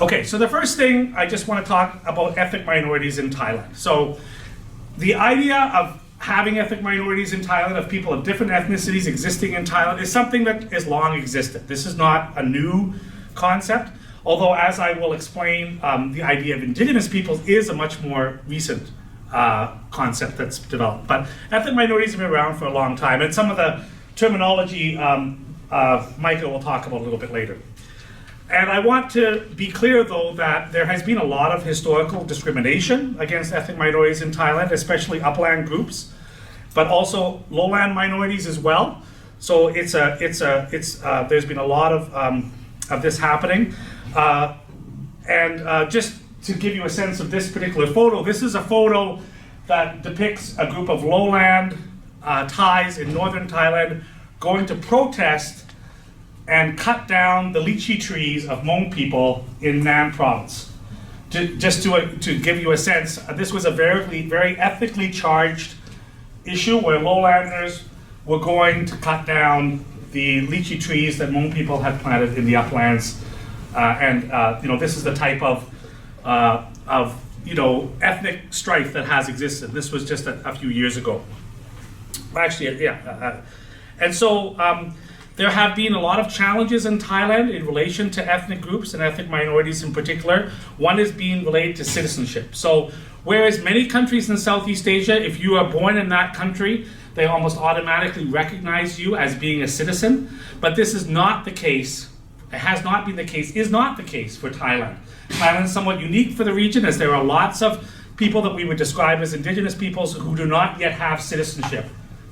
Okay, so the first thing I just want to talk about ethnic minorities in Thailand. So the idea of having ethnic minorities in Thailand, of people of different ethnicities existing in Thailand, is something that has long existed. This is not a new concept, although as I will explain, the idea of indigenous peoples is a much more recent concept that's developed. But ethnic minorities have been around for a long time, and some of the terminology Micah will talk about a little bit later. And I want to be clear, though, that there has been a lot of historical discrimination against ethnic minorities in Thailand, especially upland groups, but also lowland minorities as well. So there's been a lot of this happening. Just to give you a sense of this particular photo, this is a photo that depicts a group of lowland Thais in northern Thailand going to protest and cut down the lychee trees of Hmong people in Nam province. To give you a sense, this was a very ethnically charged issue where lowlanders were going to cut down the lychee trees that Hmong people had planted in the uplands. This is the type of ethnic strife that has existed. This was just a few years ago. Actually, yeah. There have been a lot of challenges in Thailand in relation to ethnic groups and ethnic minorities in particular. One is being related to citizenship. So whereas many countries in Southeast Asia, if you are born in that country, they almost automatically recognize you as being a citizen. But this is not the case. It has not been the case, is not the case for Thailand. Thailand is somewhat unique for the region, as there are lots of people that we would describe as indigenous peoples who do not yet have citizenship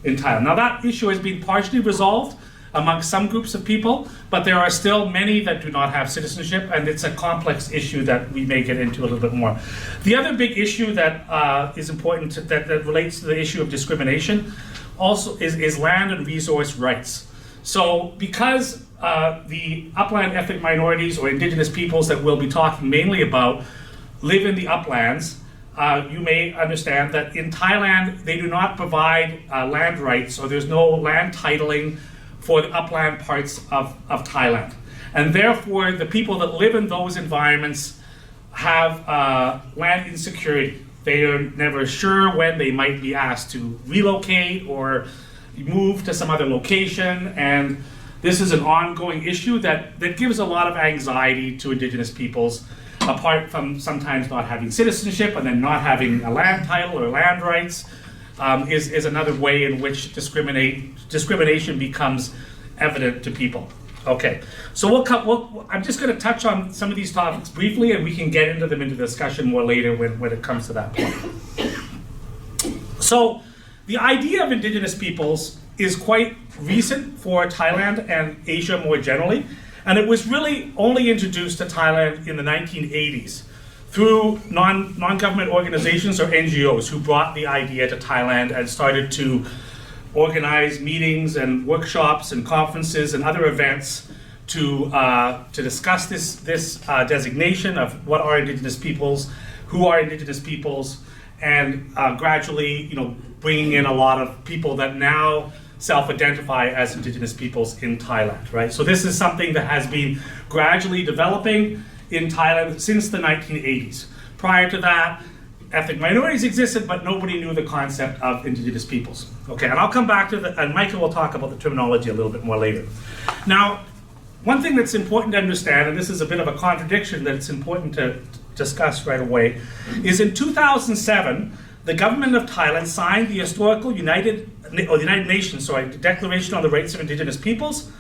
in Thailand. Now that issue has been partially resolved amongst some groups of people, but there are still many that do not have citizenship, and it's a complex issue that we may get into a little bit more. The other big issue that is important that relates to the issue of discrimination also is land and resource rights. So because the upland ethnic minorities or indigenous peoples that we'll be talking mainly about live in the uplands, you may understand that in Thailand they do not provide land rights, or there's no land titling for the upland parts of Thailand. And therefore, the people that live in those environments have land insecurity. They are never sure when they might be asked to relocate or move to some other location. And this is an ongoing issue that gives a lot of anxiety to indigenous peoples, apart from sometimes not having citizenship and then not having a land title or land rights. Is another way in which discrimination becomes evident to people. Okay, so I'm just going to touch on some of these topics briefly, and we can get into them into discussion more later when it comes to that point. So the idea of indigenous peoples is quite recent for Thailand and Asia more generally, and it was really only introduced to Thailand in the 1980s. Through non-government organizations or NGOs who brought the idea to Thailand and started to organize meetings and workshops and conferences and other events to discuss this designation of what are indigenous peoples, who are indigenous peoples, and gradually, bringing in a lot of people that now self-identify as indigenous peoples in Thailand, right? So this is something that has been gradually developing in Thailand since the 1980s. Prior to that, ethnic minorities existed, but nobody knew the concept of indigenous peoples. Okay, and I'll come back to and Micah will talk about the terminology a little bit more later. Now, one thing that's important to understand, and this is a bit of a contradiction that it's important to discuss right away, is in 2007, the government of Thailand signed the historical United Nations, Declaration on the Rights of Indigenous Peoples,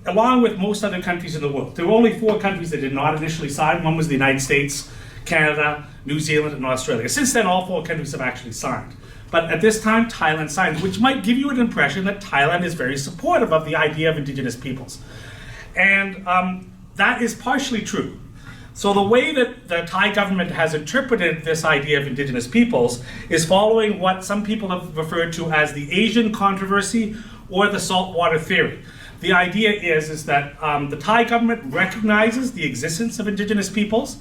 along with most other countries in the world. There were only 4 countries that did not initially sign. One was the United States, Canada, New Zealand, and Australia. Since then, all 4 countries have actually signed. But at this time, Thailand signed, which might give you an impression that Thailand is very supportive of the idea of indigenous peoples. And that is partially true. So the way that the Thai government has interpreted this idea of indigenous peoples is following what some people have referred to as the Asian controversy or the saltwater theory. The idea is that the Thai government recognizes the existence of indigenous peoples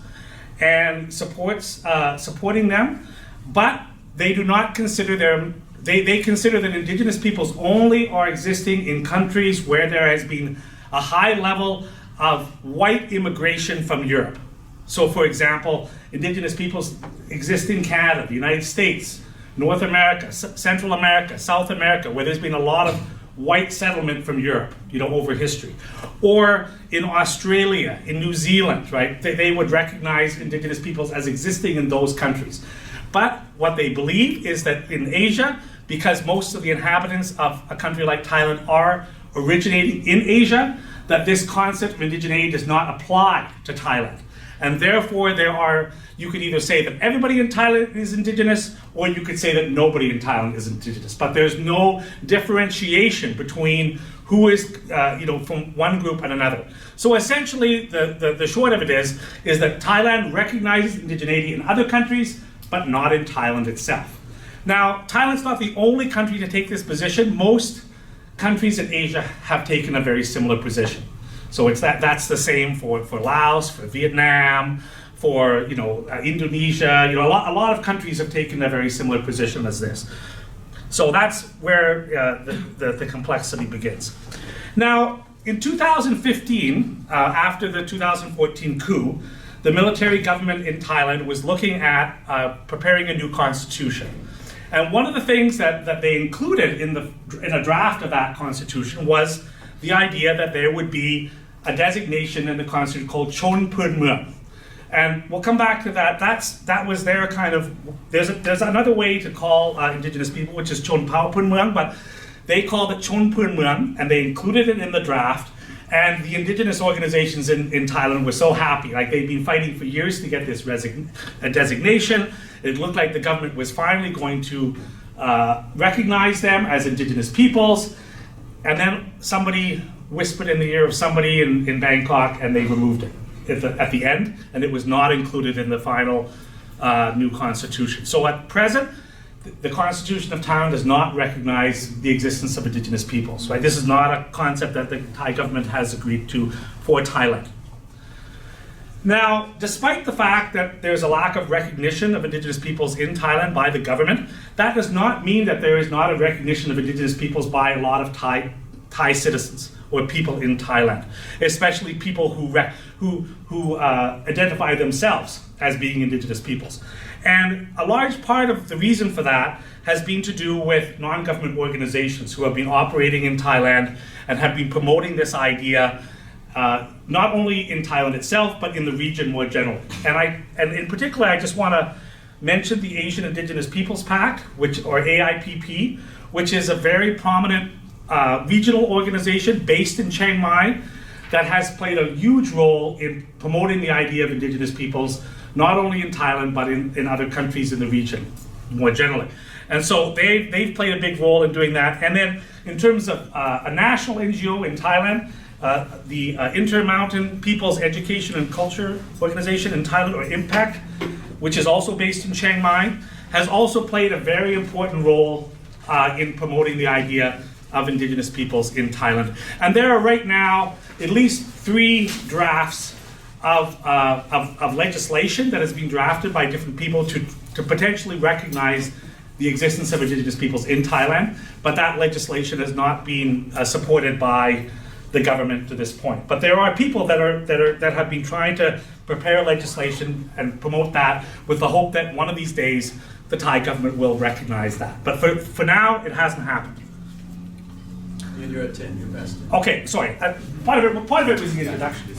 and supporting them, but they do not consider them, they consider that indigenous peoples only are existing in countries where there has been a high level of white immigration from Europe. So for example, indigenous peoples exist in Canada, the United States, North America, Central America, South America, where there's been a lot of white settlement from Europe, over history. Or in Australia, in New Zealand, right? They would recognize indigenous peoples as existing in those countries. But what they believe is that in Asia, because most of the inhabitants of a country like Thailand are originating in Asia, that this concept of indigeneity does not apply to Thailand. And therefore you could either say that everybody in Thailand is indigenous, or you could say that nobody in Thailand is indigenous. But there's no differentiation between who is from one group and another. So essentially the short of it is that Thailand recognizes indigeneity in other countries, but not in Thailand itself. Now, Thailand's not the only country to take this position. Most countries in Asia have taken a very similar position. So that's the same for Laos, for Vietnam, for Indonesia. A lot of countries have taken a very similar position as this. So that's where the complexity begins. Now, in 2015, after the 2014 coup, the military government in Thailand was looking at preparing a new constitution. And one of the things that they included in a draft of that constitution was the idea that there would be a designation in the constitution called Chon Phön Mueang. And we'll come back to that. That was their kind of, there's another way to call indigenous people, which is Chon Phao Phön Mueang, but they called it Chon Phön Mueang, and they included it in the draft. And the indigenous organizations in Thailand were so happy. Like, they'd been fighting for years to get this designation. It looked like the government was finally going to recognize them as indigenous peoples. And then somebody whispered in the ear of somebody in Bangkok, and they removed it at the end, and it was not included in the final new constitution. So at present, the Constitution of Thailand does not recognize the existence of indigenous peoples, right? This is not a concept that the Thai government has agreed to for Thailand. Now, despite the fact that there's a lack of recognition of indigenous peoples in Thailand by the government, that does not mean that there is not a recognition of indigenous peoples by a lot of Thai citizens or people in Thailand, especially people who identify themselves as being indigenous peoples. And a large part of the reason for that has been to do with non-government organizations who have been operating in Thailand and have been promoting this idea not only in Thailand itself, but in the region more generally. And in particular, I just want to mention the Asian Indigenous Peoples Pact, or AIPP, which is a very prominent regional organization based in Chiang Mai that has played a huge role in promoting the idea of indigenous peoples, not only in Thailand, but in other countries in the region more generally. And so they've played a big role in doing that. And then in terms of a national NGO in Thailand, the Intermountain People's Education and Culture Organization in Thailand, or IMPACT, which is also based in Chiang Mai, has also played a very important role in promoting the idea of indigenous peoples in Thailand. And there are right now at least 3 drafts of legislation that has been drafted by different people to potentially recognize the existence of indigenous peoples in Thailand, but that legislation has not been supported by the government to this point. But there are people that have been trying to prepare legislation and promote that with the hope that one of these days the Thai government will recognize that. But for now, it hasn't happened. You're at 10, you're best. Okay, sorry. Part of it was the introduction.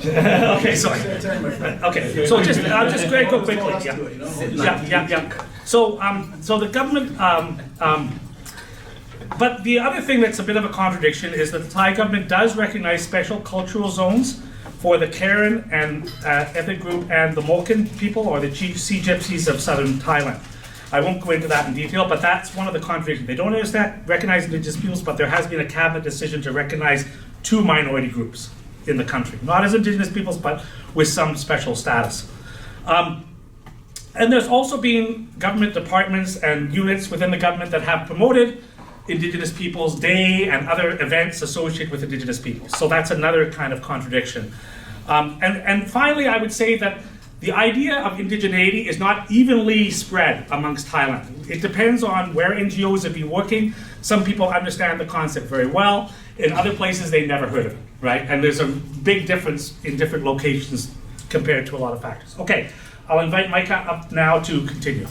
Okay, sorry. Okay, so I'll just go quickly. Yeah. So the government. But the other thing that's a bit of a contradiction is that the Thai government does recognize special cultural zones for the Karen and ethnic group and the Morton people, or the Sea Gypsies of southern Thailand. I won't go into that in detail, but that's one of the contradictions. They don't recognize indigenous peoples, but there has been a cabinet decision to recognize 2 minority groups in the country. Not as indigenous peoples, but with some special status. And there's also been government departments and units within the government that have promoted Indigenous Peoples Day and other events associated with Indigenous peoples. So that's another kind of contradiction. And finally, I would say that the idea of indigeneity is not evenly spread amongst Thailand. It depends on where NGOs have been working. Some people understand the concept very well. In other places, they never heard of it, right? And there's a big difference in different locations compared to a lot of factors. Okay, I'll invite Micah up now to continue.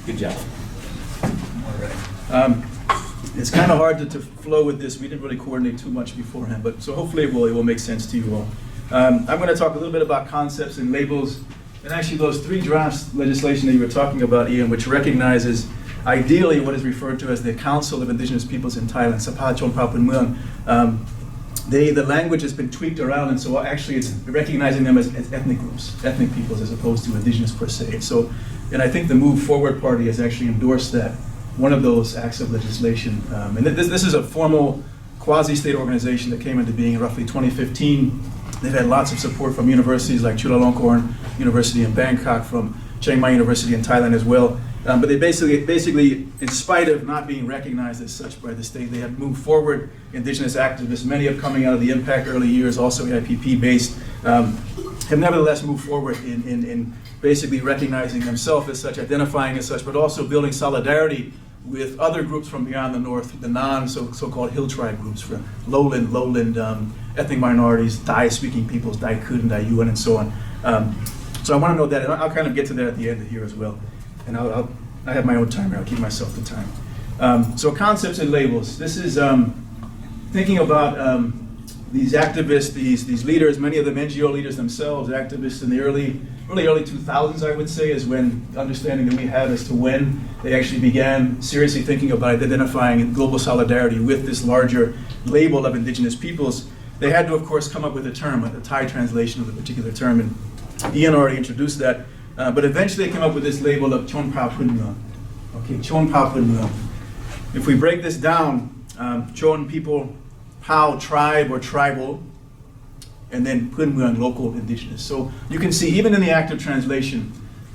Good job. It's kind of hard to flow with this. We didn't really coordinate too much beforehand, but so hopefully it will make sense to you all. I'm going to talk a little bit about concepts and labels, and actually those 3 drafts legislation that you were talking about, Ian, which recognizes ideally what is referred to as the Council of Indigenous Peoples in Thailand, Sapa Chonpa Pun Mueang. The language has been tweaked around, and so actually it's recognizing them as ethnic groups, ethnic peoples, as opposed to indigenous per se. So, and I think the Move Forward Party has actually endorsed that, one of those acts of legislation. And this is a formal quasi-state organization that came into being in roughly 2015. They've had lots of support from universities like Chulalongkorn University in Bangkok, from Chang University in Thailand as well. But they basically, in spite of not being recognized as such by the state, they have moved forward. Indigenous activists, many of coming out of the Impact early years, also IPP-based, have nevertheless moved forward in basically recognizing themselves as such, identifying as such, but also building solidarity with other groups from beyond the north, the so-called hill tribe groups, for lowland ethnic minorities, Dai-speaking peoples, Dai-Kud and Dai-Yuan, and so on. So I want to note that, and I'll kind of get to that at the end here as well. And I have my own timer, I'll keep myself to time. So concepts and labels. This is thinking about these activists, these leaders, many of them NGO leaders themselves, activists in the early 2000s, I would say, is when understanding that we have as to when they actually began seriously thinking about identifying global solidarity with this larger label of indigenous peoples. They had to, of course, come up with a term, a Thai translation of the particular term, and Ian already introduced that. But eventually they came up with this label of Chonpa Pun Mueang. Okay, Chonpa Pun Mueang. If we break this down, Chon people, Pao tribe or tribal, and then Pun Mueang local indigenous. So you can see even in the active translation,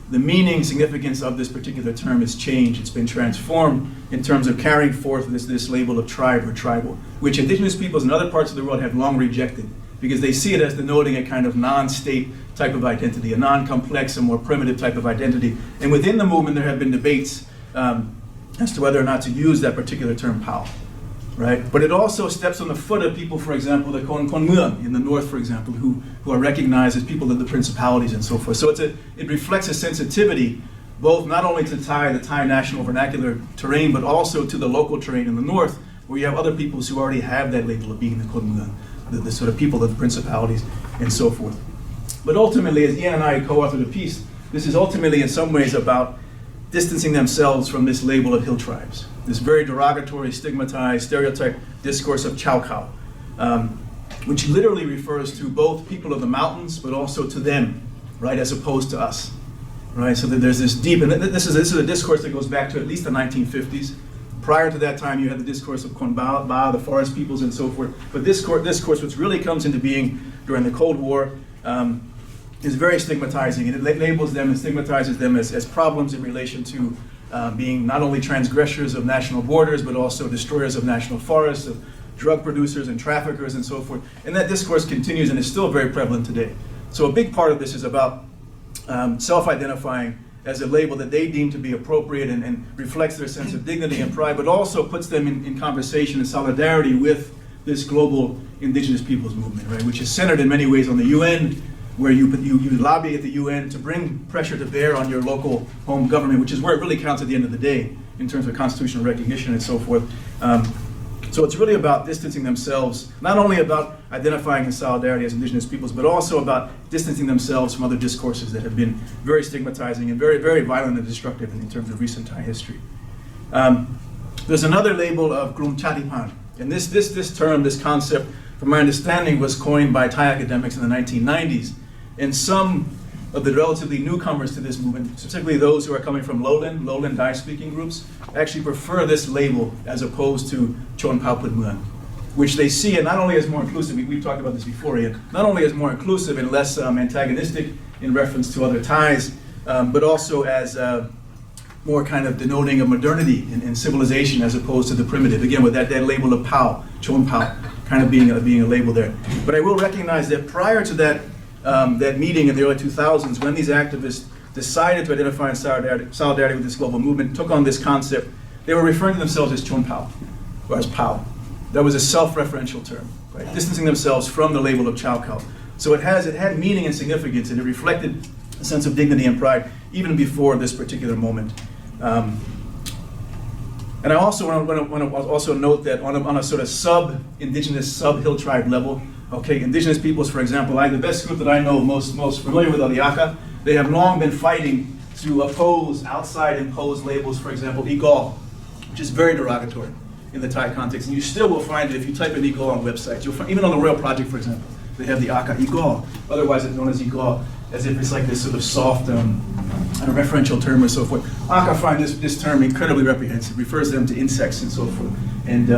the meaning, significance of this particular term has changed. It's been transformed in terms of carrying forth this label of tribe or tribal, which indigenous peoples in other parts of the world have long rejected, because they see it as denoting a kind of non-state type of identity, a non-complex, a more primitive type of identity. And within the movement, there have been debates as to whether or not to use that particular term, Pao, right? But it also steps on the foot of people, for example, the Kon Mueang in the north, for example, who are recognized as people of the principalities and so forth. So it reflects a sensitivity, both not only to the Thai national vernacular terrain, but also to the local terrain in the north, where you have other peoples who already have that label of being the Kon Mueang, the sort of people of the principalities and so forth. But ultimately, as Ian and I co-authored a piece, this is ultimately in some ways about distancing themselves from this label of hill tribes, this very derogatory, stigmatized, stereotyped discourse of Chow Cow, which literally refers to both people of the mountains, but also to them, right, as opposed to us, right? So that there's this deep, and this is a discourse that goes back to at least the 1950s. Prior to that time, you had the discourse of Konba, the forest peoples, and so forth. But this discourse, which really comes into being during the Cold War, is very stigmatizing, and it labels them and stigmatizes them as problems in relation to being not only transgressors of national borders, but also destroyers of national forests, of drug producers and traffickers and so forth. And that discourse continues and is still very prevalent today. So a big part of this is about self-identifying as a label that they deem to be appropriate and reflects their sense of dignity and pride, but also puts them in conversation and solidarity with this global indigenous peoples movement, right, which is centered in many ways on the UN, where you lobby at the UN to bring pressure to bear on your local home government, which is where it really counts at the end of the day in terms of constitutional recognition and so forth. So it's really about distancing themselves, not only about identifying in solidarity as indigenous peoples, but also about distancing themselves from other discourses that have been very stigmatizing and very, very violent and destructive in terms of recent Thai history. There's another label of Glum Chatipan, and this term, this concept, from my understanding, was coined by Thai academics in the 1990s. And some of the relatively newcomers to this movement, specifically those who are coming from lowland Dai-speaking groups, actually prefer this label as opposed to Chon Pao Pun Mueang, which they see it not only as more inclusive, we've talked about this before, Ian, not only as more inclusive and less antagonistic in reference to other Thais, but also as more kind of denoting of modernity and civilization as opposed to the primitive. Again, with that label of Pao, Chon Pao, kind of being a label there. But I will recognize that prior to that meeting in the early 2000s, when these activists decided to identify in solidarity with this global movement, took on this concept. They were referring to themselves as Chonpao, or as Pao. That was a self-referential term, right? Distancing themselves from the label of Chao Kao. So it had meaning and significance, and it reflected a sense of dignity and pride even before this particular moment. And I also want to also note that on a sort of sub-indigenous, sub-hill tribe level, okay, indigenous peoples, for example, the best group that I know most familiar with are the Aka. They have long been fighting to oppose outside imposed labels, for example, Igor, which is very derogatory in the Thai context. And you still will find it if you type in Igor on websites. You'll find, even on the Royal Project, for example, they have the Aka Igor, otherwise it's known as Igor, as if it's like this sort of soft referential term or so forth. Aka find this term incredibly reprehensive, refers them to insects and so forth. And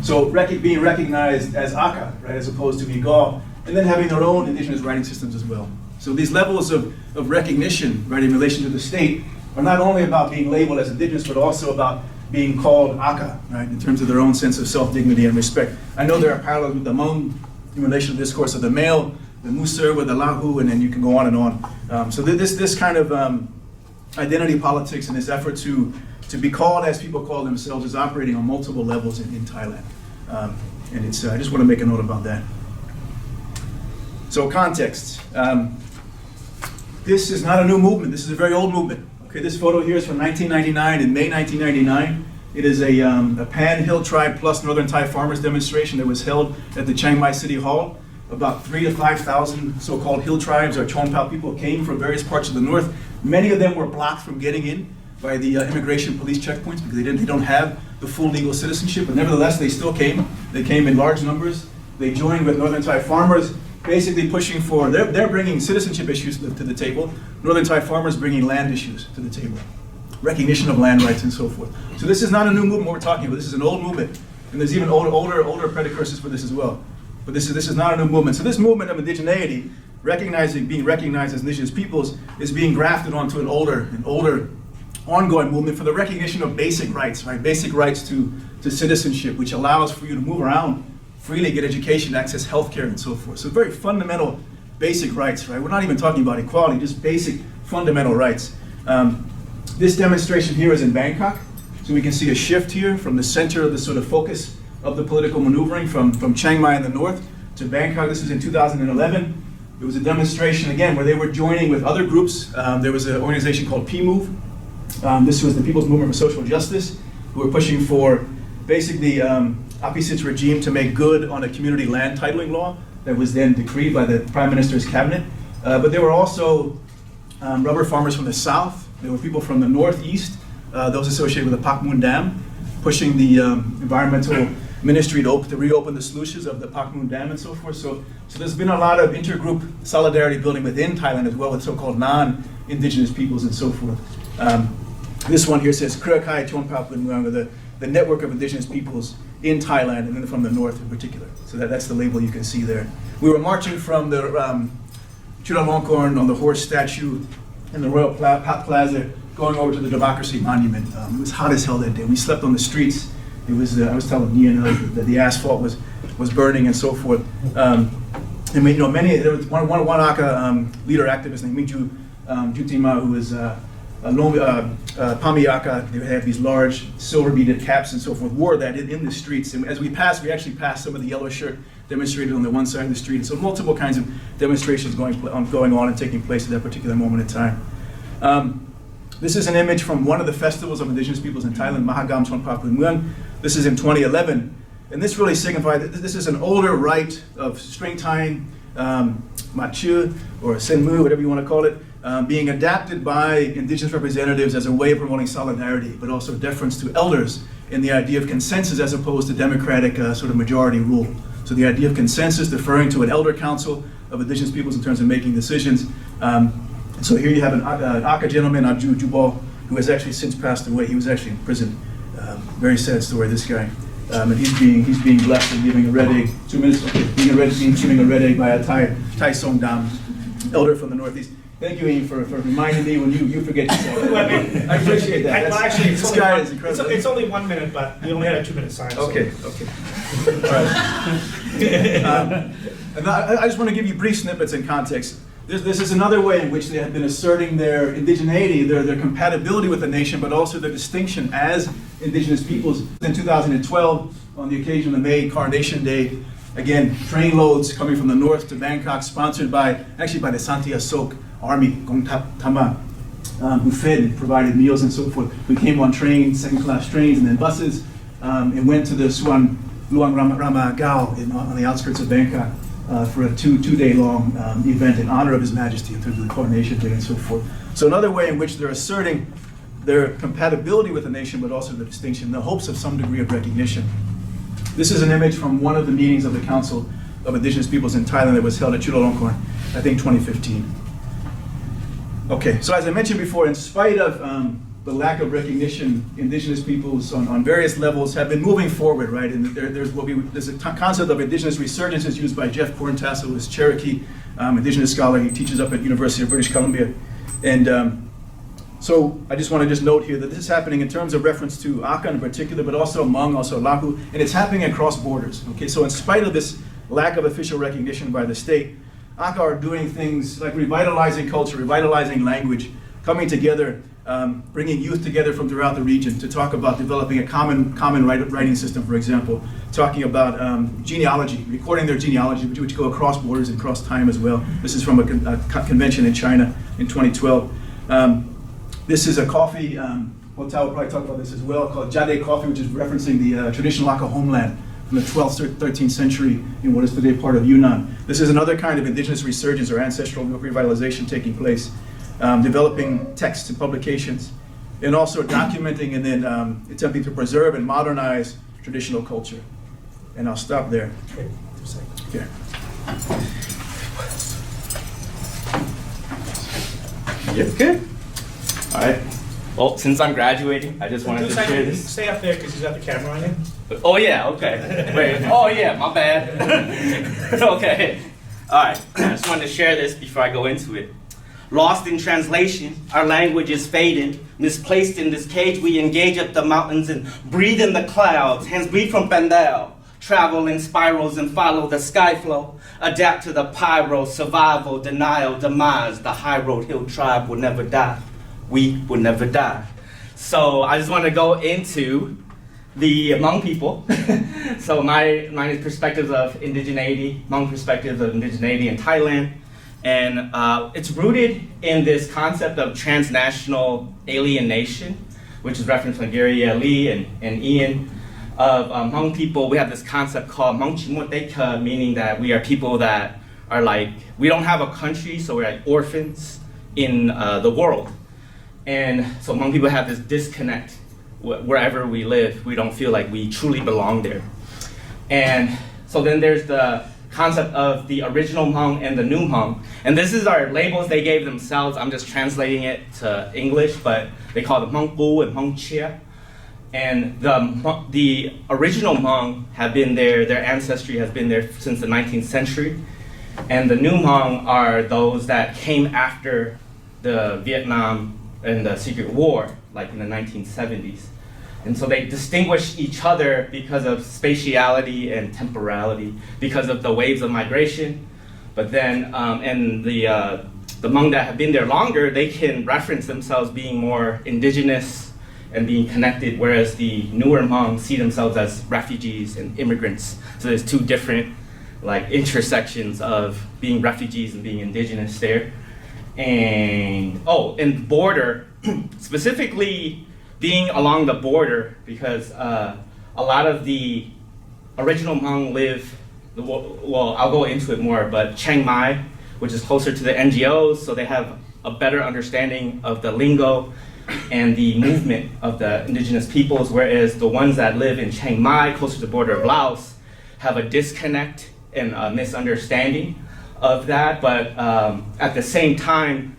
so being recognized as Aka, right, as opposed to Igor, and then having their own indigenous writing systems as well. So these levels of recognition, right, in relation to the state are not only about being labeled as indigenous, but also about being called Aka, right, in terms of their own sense of self-dignity and respect. I know there are parallels with the Hmong in relation to the discourse of the male, the Musar with the Lahu, and then you can go on and on. So this kind of identity politics and this effort to be called as people call themselves is operating on multiple levels in Thailand. And it's, I just want to make a note about that. So context. This is not a new movement. This is a very old movement. Okay, this photo here is from 1999, in May 1999. It is a Pan-Hill Tribe plus Northern Thai farmers demonstration that was held at the Chiang Mai City Hall. About 3,000 to 5,000 so-called hill tribes or Chonpao people came from various parts of the north. Many of them were blocked from getting in by the immigration police checkpoints because they don't have the full legal citizenship, but nevertheless they still came. They came in large numbers. They joined with Northern Thai farmers, basically pushing for, they're bringing citizenship issues to the table. Northern Thai farmers bringing land issues to the table. Recognition of land rights and so forth. So this is not a new movement we're talking about. This is an old movement. And there's even older precursors for this as well. But this is not a new movement. So this movement of indigeneity, being recognized as indigenous peoples, is being grafted onto an older ongoing movement for the recognition of basic rights, right? Basic rights to citizenship, which allows for you to move around freely, get education, access healthcare, and so forth. So very fundamental basic rights, right? We're not even talking about equality, just basic fundamental rights. This demonstration here is in Bangkok. So we can see a shift here from the center of the sort of focus of the political maneuvering from Chiang Mai in the north to Bangkok. This was in 2011. It was a demonstration, again, where they were joining with other groups. There was an organization called P-Move. This was the People's Movement for Social Justice, who were pushing for basically Apisit's regime to make good on a community land titling law that was then decreed by the Prime Minister's cabinet. But there were also rubber farmers from the south. There were people from the northeast, those associated with the Pak Mun Dam, pushing the environmental ministry to reopen the sluices of the Pak Mun Dam and so forth. So there's been a lot of intergroup solidarity building within Thailand as well with so-called non-indigenous peoples and so forth. This one here says Krekai Chonpao Pun Muang, the network of indigenous peoples in Thailand, and then from the north in particular. So that's the label you can see there. We were marching from the Chulalongkorn on the horse statue in the Royal Plaza, going over to the Democracy Monument. It was hot as hell that day. We slept on the streets. It was, I was telling Ian that the asphalt was burning and so forth. And we, there was one Aka leader activist named Miju Jutima, who was Pami Aka. They had these large silver beaded caps and so forth, wore that in the streets. And as we passed, we actually passed some of the yellow shirt demonstrated on the one side of the street. And so multiple kinds of demonstrations going on and taking place at that particular moment in time. This is an image from one of the festivals of indigenous peoples in Thailand, Mahagam Chonpao Pun Muang. This is in 2011. And this really signified that this is an older rite of string tying, machu, or senmu, whatever you want to call it, being adapted by indigenous representatives as a way of promoting solidarity, but also deference to elders in the idea of consensus as opposed to democratic sort of majority rule. So the idea of consensus deferring to an elder council of indigenous peoples in terms of making decisions. So here you have an Aka gentleman, Aju Jubal, who has actually since passed away. He was actually in prison. Very sad story, this guy. And he's being blessed and giving a red egg, 2 minutes, okay, giving a red egg by a Thai Song Dam, elder from the Northeast. Thank you, Ian, for reminding me when you forget yourself. I appreciate that. Actually, this guy is incredible. It's only 1 minute, but we only had a 2 minute sign. Okay. All right. And I just want to give you brief snippets in context. this is another way in which they have been asserting their indigeneity, their compatibility with the nation, but also their distinction as indigenous peoples. In 2012, on the occasion of May Coronation Day, again, train loads coming from the north to Bangkok, sponsored by the Santia Sok Army, Gong Tama, who fed and provided meals and so forth. We came on trains, second-class trains, and then buses, and went to the Suan Luang Rama Gao on the outskirts of Bangkok for a two-day-long event in honor of His Majesty in terms of the Coronation Day and so forth. So another way in which they're asserting their compatibility with the nation, but also the distinction, the hopes of some degree of recognition. This is an image from one of the meetings of the Council of Indigenous Peoples in Thailand that was held at Chulalongkorn, I think 2015. Okay, so as I mentioned before, in spite of the lack of recognition, indigenous peoples on various levels have been moving forward, right? And there's a concept of indigenous resurgence is used by Jeff Corntassel, who is Cherokee, indigenous scholar. He teaches up at University of British Columbia. And so I just want to note here that this is happening in terms of reference to Aka in particular, but also Hmong, also Lahu, and it's happening across borders. Okay, so in spite of this lack of official recognition by the state, Aka are doing things like revitalizing culture, revitalizing language, coming together, bringing youth together from throughout the region to talk about developing a common writing system, for example, talking about genealogy, recording their genealogy, which go across borders and across time as well. This is from a convention in China in 2012. This is a coffee, Po-Tao will probably talk about this as well, called Jade coffee, which is referencing the traditional Aka homeland from the 12th, 13th century in what is today part of Yunnan. This is another kind of indigenous resurgence or ancestral revitalization taking place, developing texts and publications, and also documenting and then attempting to preserve and modernize traditional culture. And I'll stop there. Okay. Yep, good. All right. Well, since I'm graduating, I just wanted to share this. Stay up there because he's got the camera on you. Oh yeah, okay. Wait. Oh yeah, my bad. Okay. All right. I just wanted to share this before I go into it. Lost in translation, our language is fading. Misplaced in this cage, we engage up the mountains and breathe in the clouds. Hence, breathe from Pandal. Travel in spirals and follow the sky flow. Adapt to the pyro, survival, denial, demise. The high road hill tribe will never die. We will never die. So I just want to go into the Hmong people. So my perspectives of indigeneity, Hmong perspectives of indigeneity in Thailand. And it's rooted in this concept of transnational alienation, which is referenced from Gary Lee and Ian. Of Hmong people, we have this concept called Hmong Chimoteka, meaning that we are people that are like, we don't have a country, so we're like orphans in the world. And so Hmong people have this disconnect. Wherever we live, we don't feel like we truly belong there. And so then there's the concept of the original Hmong and the new Hmong. And this is our labels they gave themselves. I'm just translating it to English, but they call it Hmong Bu and Hmong Chia. And the original Hmong have been there, their ancestry has been there since the 19th century. And the new Hmong are those that came after the Vietnam and the Secret War, like in the 1970s. And so they distinguish each other because of spatiality and temporality, because of the waves of migration. But then, and the Hmong that have been there longer, they can reference themselves being more indigenous and being connected, whereas the newer Hmong see themselves as refugees and immigrants. So there's two different like intersections of being refugees and being indigenous there. And and border, specifically being along the border, because a lot of the original Hmong live, well, I'll go into it more, but Chiang Mai, which is closer to the NGOs, so they have a better understanding of the lingo and the movement of the indigenous peoples, whereas the ones that live in Chiang Mai, closer to the border of Laos, have a disconnect and a misunderstanding of that. But at the same time,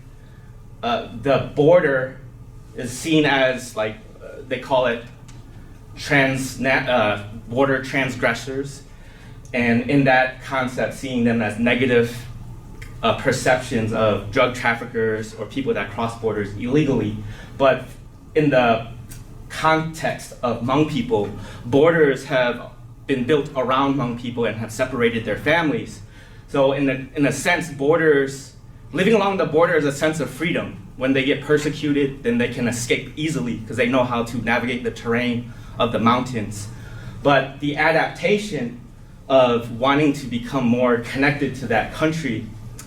the border is seen as, like, they call it border transgressors. And in that concept, seeing them as negative perceptions of drug traffickers or people that cross borders illegally. But in the context of Hmong people, borders have been built around Hmong people and have separated their families. So in a sense, borders living along the border is a sense of freedom. When they get persecuted, then they can escape easily because they know how to navigate the terrain of the mountains. But the adaptation of wanting to become more connected to that country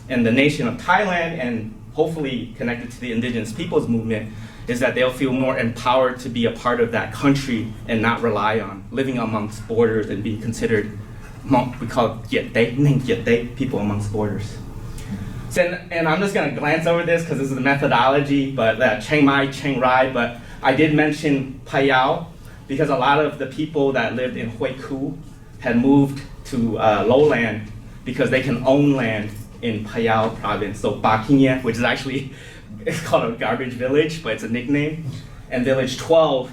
and the nation of Thailand, and hopefully connected to the indigenous peoples movement, is that they'll feel more empowered to be a part of that country and not rely on living amongst borders and being considered, we call it people amongst borders. So, and I'm just going to glance over this because this is the methodology, but Chiang Mai, Chiang Rai, but I did mention Po-Tao because a lot of the people that lived in Hue Ku had moved to lowland because they can own land in Po-Tao province. So Ba Kinh, which is actually, it's called a garbage village, but it's a nickname, and village 12,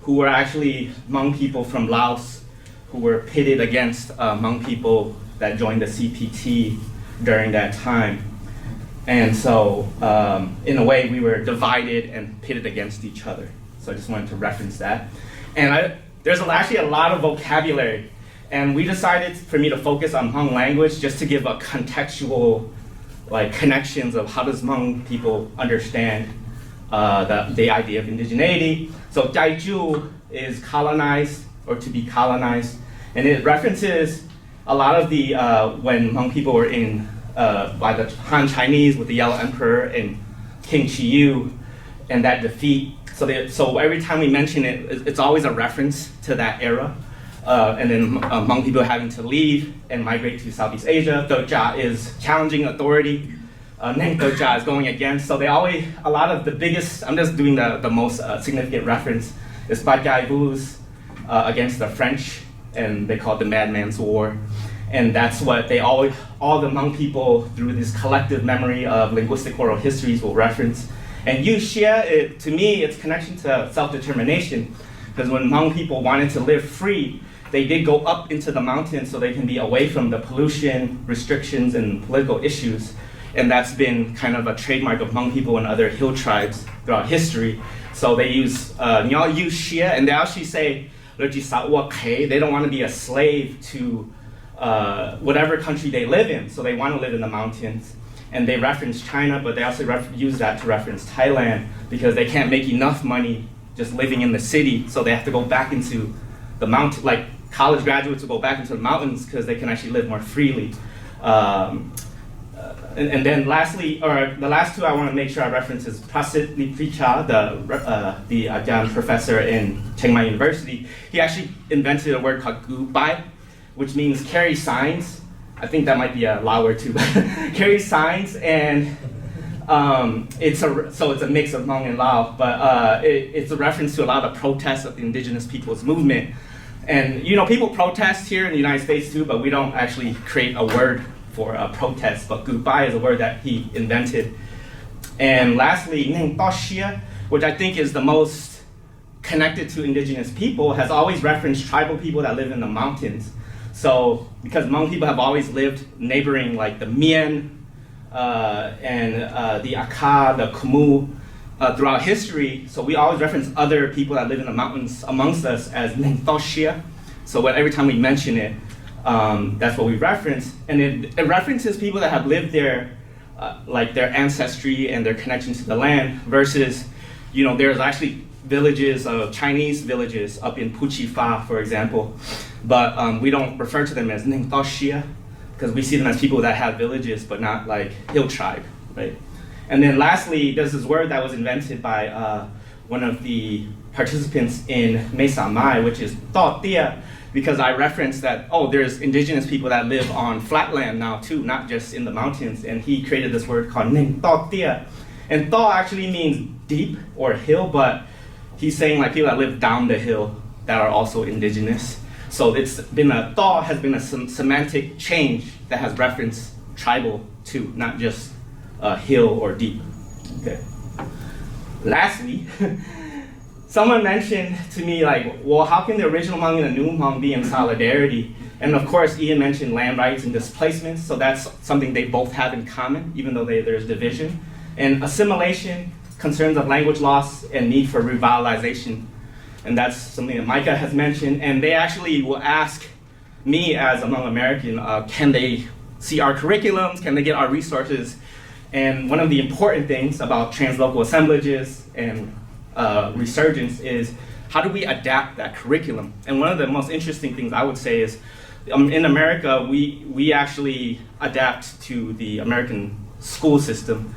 who were actually Hmong people from Laos who were pitted against Hmong people that joined the CPT during that time. And so, in a way, we were divided and pitted against each other. So I just wanted to reference that. And there's actually a lot of vocabulary. And we decided for me to focus on Hmong language just to give a contextual connections of how does Hmong people understand the idea of indigeneity. So Daiju is colonized or to be colonized. And it references a lot of the, when Hmong people were in, by the Han Chinese with the Yellow Emperor and King Shiyu and that defeat. So every time we mention it, it's always a reference to that era. And then Hmong people having to leave and migrate to Southeast Asia. Doja is challenging authority. Neng Doja is going against. So they always, a lot of the biggest, I'm just doing the most significant reference, is Bat Gai Vu's against the French, and they call it the Madman's War. And that's what they always, all the Hmong people through this collective memory of linguistic oral histories will reference. And Yu Xie, to me, it's connection to self-determination. Because when Hmong people wanted to live free, they did go up into the mountains so they can be away from the pollution, restrictions, and political issues. And that's been kind of a trademark of Hmong people and other hill tribes throughout history. So they use Nyal Yu Xie, and they actually say, they don't want to be a slave to whatever country they live in. So they want to live in the mountains. And they reference China, but they also use that to reference Thailand because they can't make enough money just living in the city. So they have to go back into the mountain, like college graduates will go back into the mountains because they can actually live more freely. And then lastly, or the last two I want to make sure I reference is Prasit Nipricha, the Ajahn professor in Chiang Mai University. He actually invented a word called gu bai, which means carry signs. I think that might be a Lao word too, but carry signs, and it's a mix of Hmong and Lao, but it's a reference to a lot of protests of the indigenous peoples movement. And people protest here in the United States too, but we don't actually create a word for protest, but goodbye is a word that he invented. And lastly, Neng Toshia, which I think is the most connected to indigenous people, has always referenced tribal people that live in the mountains. So, because Hmong people have always lived neighboring like the Mien and the Aka, the Khmu throughout history, so we always reference other people that live in the mountains amongst us as Neng Toshia. So every time we mention it, that's what we reference. And it references people that have lived there, like their ancestry and their connection to the land, versus, there's actually villages, Chinese villages up in Puchifa, for example, but we don't refer to them as Neng Toshia because we see them as people that have villages but not like hill tribe, right? And then lastly, there's this word that was invented by one of the participants in Mesa Mai, which is Tho Tia, because I referenced that, there's indigenous people that live on flatland now too, not just in the mountains, and he created this word called Neng Tho Tia. And Tho actually means deep or hill, but he's saying like people that live down the hill that are also indigenous. So Tho has been a semantic change that has referenced tribal too, not just hill or deep. Okay. Lastly, someone mentioned to me how can the original Hmong and the new Hmong be in solidarity? And of course, Ian mentioned land rights and displacements, so that's something they both have in common, even though there's division. And assimilation, concerns of language loss, and need for revitalization. And that's something that Micah has mentioned. And they actually will ask me as a Hmong American, can they see our curriculums? Can they get our resources? And one of the important things about translocal assemblages and resurgence is how do we adapt that curriculum? And one of the most interesting things I would say is in America, we actually adapt to the American school system.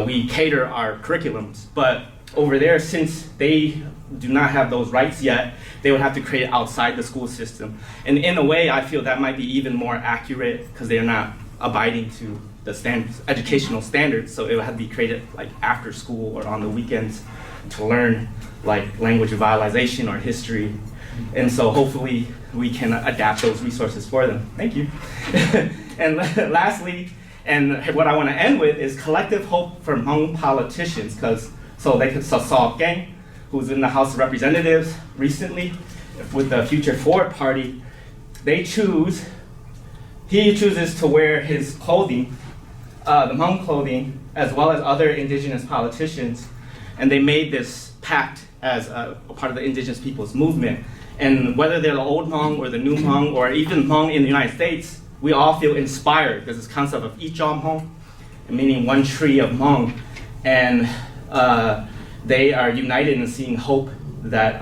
We cater our curriculums, but over there, since they do not have those rights yet, they would have to create it outside the school system. And in a way, I feel that might be even more accurate because they're not abiding to the educational standards. So it would have to be created like after school or on the weekends to learn like language revitalization or history. And so hopefully we can adapt those resources for them. Thank you. And lastly, and what I want to end with is collective hope for Hmong politicians, so Gang, who's in the House of Representatives recently with the Future Forward Party, he chooses to wear his clothing, the Hmong clothing, as well as other indigenous politicians, and they made this pact as a part of the indigenous peoples movement. And whether they're the old Hmong or the new Hmong or even Hmong in the United States, we all feel inspired. There's this concept of Ichom Hmong, meaning one tree of Hmong, and they are united in seeing hope that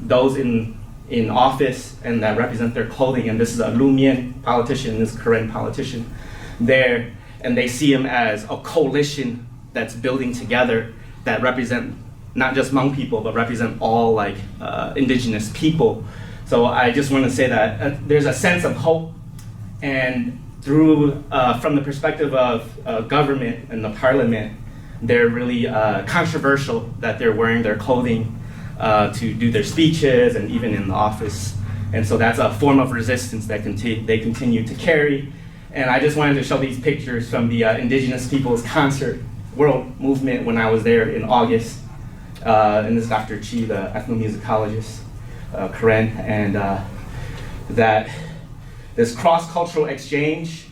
those in office and that represent their clothing, and this is a Lumian politician, this Karen politician, there, and they see him as a coalition that's building together that represent not just Hmong people, but represent all like indigenous people. So I just want to say that there's a sense of hope, and through from the perspective of government and the parliament, they're really controversial that they're wearing their clothing to do their speeches and even in the office. And so that's a form of resistance that they continue to carry. And I just wanted to show these pictures from the Indigenous Peoples Concert World Movement when I was there in August. And this is Dr. Chi, the ethnomusicologist, Karen, and that this cross-cultural exchange,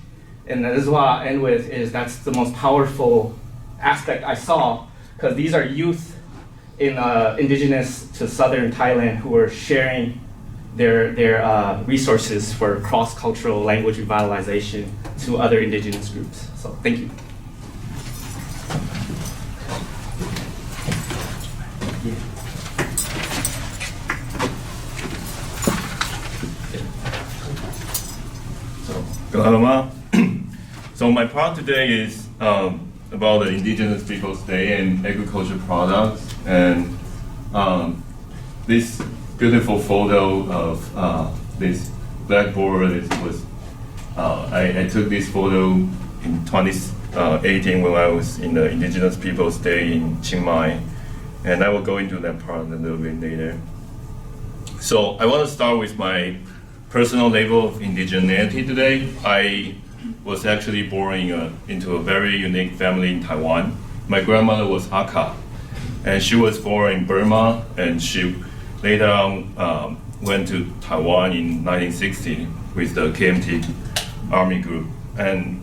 and this is what I'll end with, is that's the most powerful aspect I saw, because these are youth in indigenous to southern Thailand who are sharing their resources for cross-cultural language revitalization to other indigenous groups. So thank you. So my part today is about the Indigenous Peoples Day and agriculture products, and this beautiful photo of this blackboard I took this photo in 2018 when I was in the Indigenous Peoples Day in Chiang Mai, and I will go into that part a little bit later. So I want to start with my personal level of indigeneity today. I was actually born into a very unique family in Taiwan. My grandmother was Hakka, and she was born in Burma, and she later on went to Taiwan in 1960 with the KMT Army Group. And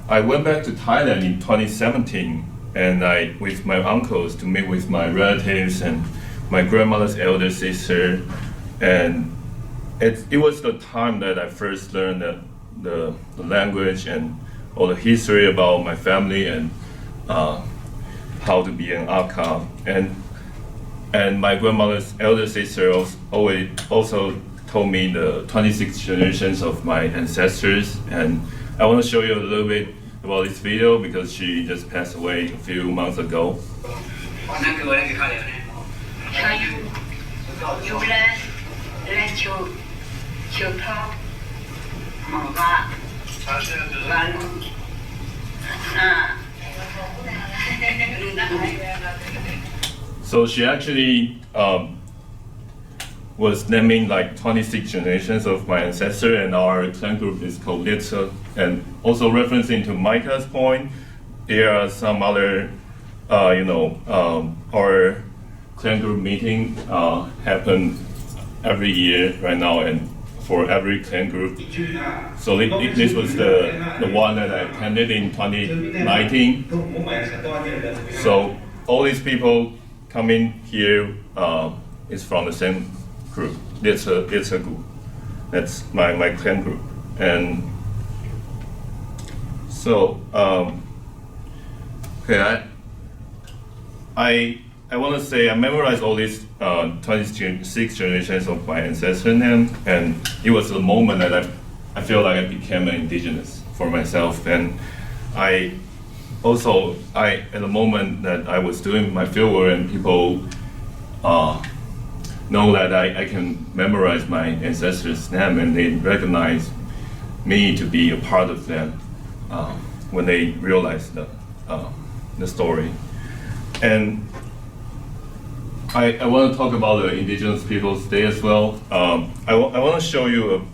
I went back to Thailand in 2017, and with my uncles to meet with my relatives and my grandmother's elder sister, and it was the time that I first learned the language and all the history about my family and how to be an Aka. And my grandmother's elder sister also told me the 26 generations of my ancestors. And I want to show you a little bit about this video because she just passed away a few months ago. So she actually was naming like 26 generations of my ancestor, and our clan group is called Litsa. And also referencing to Micah's point, there are some other, our clan group meeting happen every year right now, and for every clan group. So this was the one that I attended in 2019. So all these people coming here is from the same group. It's a group. That's my clan group. And so Okay, I want to say I memorized all these 26 generations of my ancestors' name, and it was the moment that I feel like I became an indigenous for myself. And I also, at the moment that I was doing my fieldwork and people know that I can memorize my ancestors' name, and they recognize me to be a part of them when they realize the story. And I want to talk about the Indigenous Peoples Day as well. I want to show you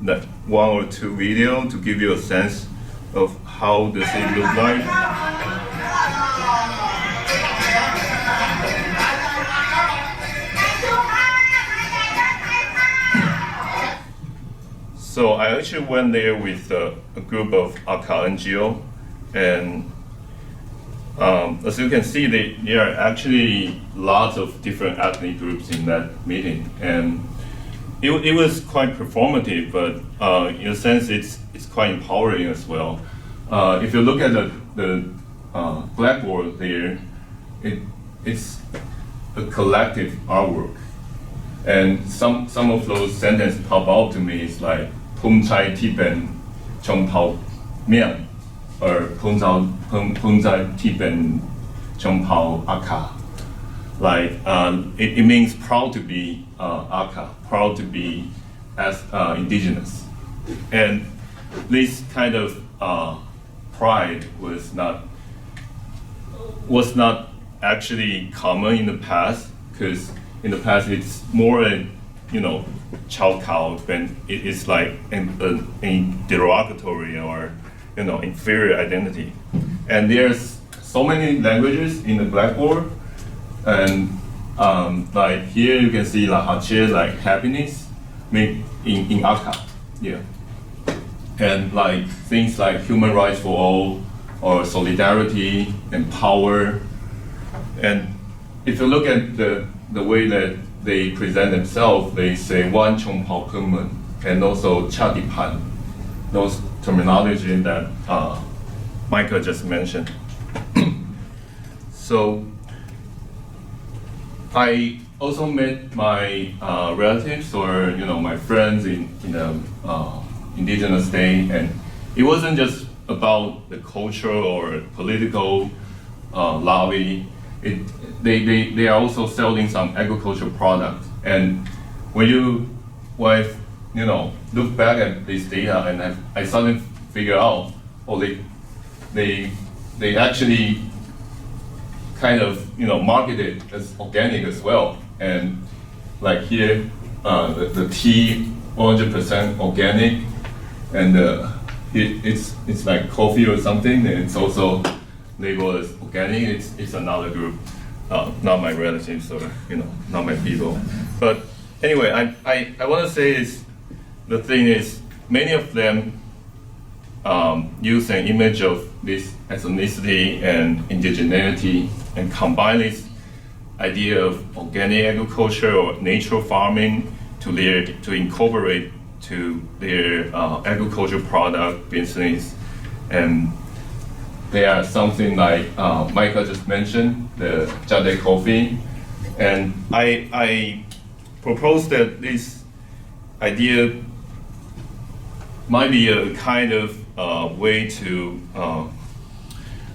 that one or two video to give you a sense of how does it look like. So I actually went there with a group of Aka NGO, and as you can see, there are actually lots of different ethnic groups in that meeting, and it was quite performative, but in a sense, it's quite empowering as well. If you look at the blackboard there, it's a collective artwork, and some of those sentences pop out to me. It's like "Pum chai tiben chong pao miang," or "Pum chai tiben chong pao aka." Like it means proud to be Aka, proud to be as indigenous, and this kind of pride was not actually common in the past, because in the past it's more Chao Kao, when it is like a derogatory or inferior identity, and there's so many languages in the blackboard. And like here you can see Lahache, like happiness, made in Aka, yeah. And like things like human rights for all, or solidarity and power. And if you look at the way that they present themselves, they say Wan Chong Pao Kunmen, and also Chadipan, those terminology that Micah just mentioned. So I also met my relatives or my friends in Indigenous Day, and it wasn't just about the cultural or political lobby. They are also selling some agricultural products, and when I look back at this data, and I suddenly figure out, they actually kind of market it as organic as well. And like here, the tea 100% organic, and it's like coffee or something, and it's also labeled as organic. It's another group, not my relatives or not my people. But anyway, I want to say the thing is, many of them use an image of this ethnicity and indigeneity and combine this idea of organic agriculture or natural farming to incorporate to their agricultural product business. And they are something like Micah just mentioned, the Jade coffee. And I propose that this idea might be a kind of way to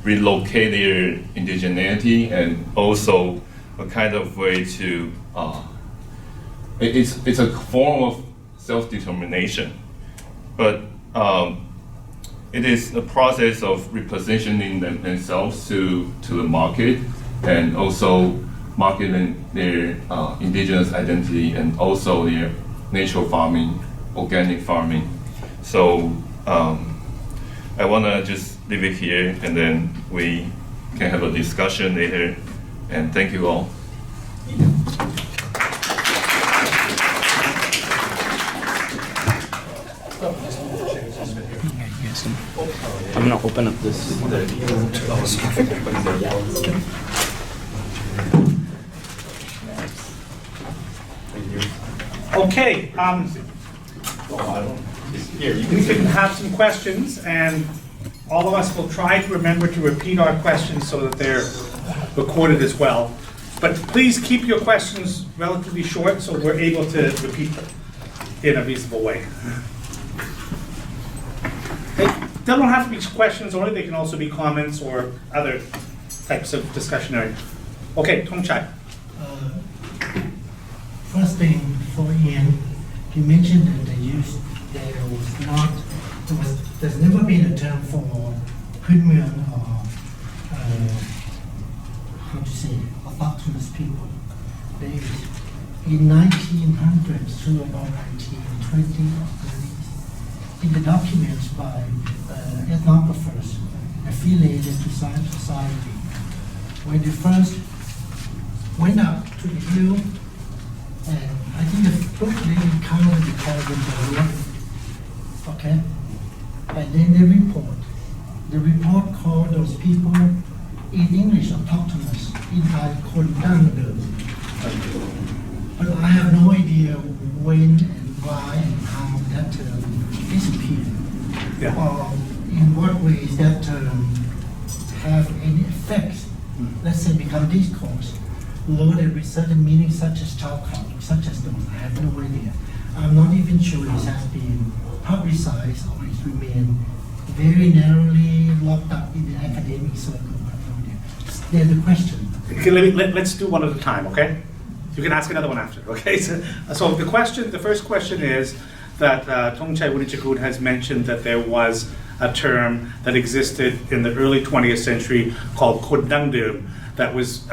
relocate their indigeneity, and also a kind of way to it's a form of self-determination, but it is a process of repositioning themselves to the market, and also marketing their indigenous identity, and also their natural farming, organic farming. So I want to just leave it here, and then we can have a discussion later. And thank you all. I'm gonna open up this. Okay, we can have some questions, and all of us will try to remember to repeat our questions so that they're recorded as well. But please keep your questions relatively short so we're able to repeat them in a reasonable way. They don't have to be questions only, they can also be comments or other types of discussion area. Okay, Tongchai. First thing for Ian, you mentioned that there's never been a term for Khmer or how to say autochthonous people. There is, in 1900s through about 1920 or 30s, in the documents by ethnographers affiliated to science society, when they first went up to the hill, and I think the book they encountered, they called them the Morton. Okay? And then the report called those people in English autochthonous, in Thai Kondangdum. But I have no idea when and why and how that term disappeared. Yeah. Or in what ways that term have any effects, let's say become discourse, loaded with certain meanings such as Chao-Kao, such as those. I have no idea. I'm not even sure this has been publicized or it's remained very narrowly locked up in the academic circle. I have no idea. There's the question. Okay, let's do one at a time, okay? You can ask another one after, okay? So the first question is that Tongchai Wunichakul has mentioned that there was a term that existed in the early 20th century called Kondangdum that was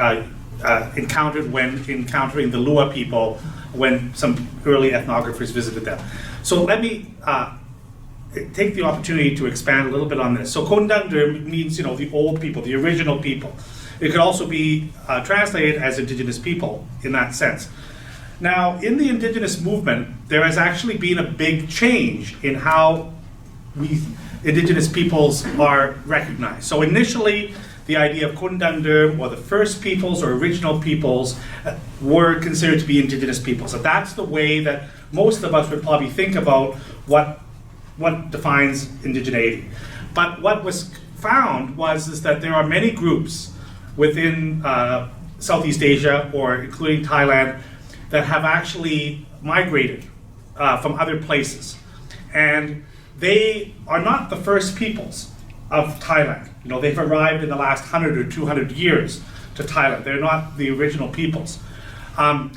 encountered when encountering the Lua people when some early ethnographers visited them. So let me take the opportunity to expand a little bit on this. So Kondangdum means, the old people, the original people. It could also be translated as indigenous people in that sense. Now, in the indigenous movement, there has actually been a big change in how indigenous peoples are recognized. So initially, the idea of Kondangdum, or the first peoples or original peoples, were considered to be indigenous peoples. So that's the way that most of us would probably think about what defines indigeneity. But what was found was that there are many groups within Southeast Asia, or including Thailand, that have actually migrated from other places. And they are not the first peoples of Thailand. They've arrived in the last 100 or 200 years to Thailand. They're not the original peoples. In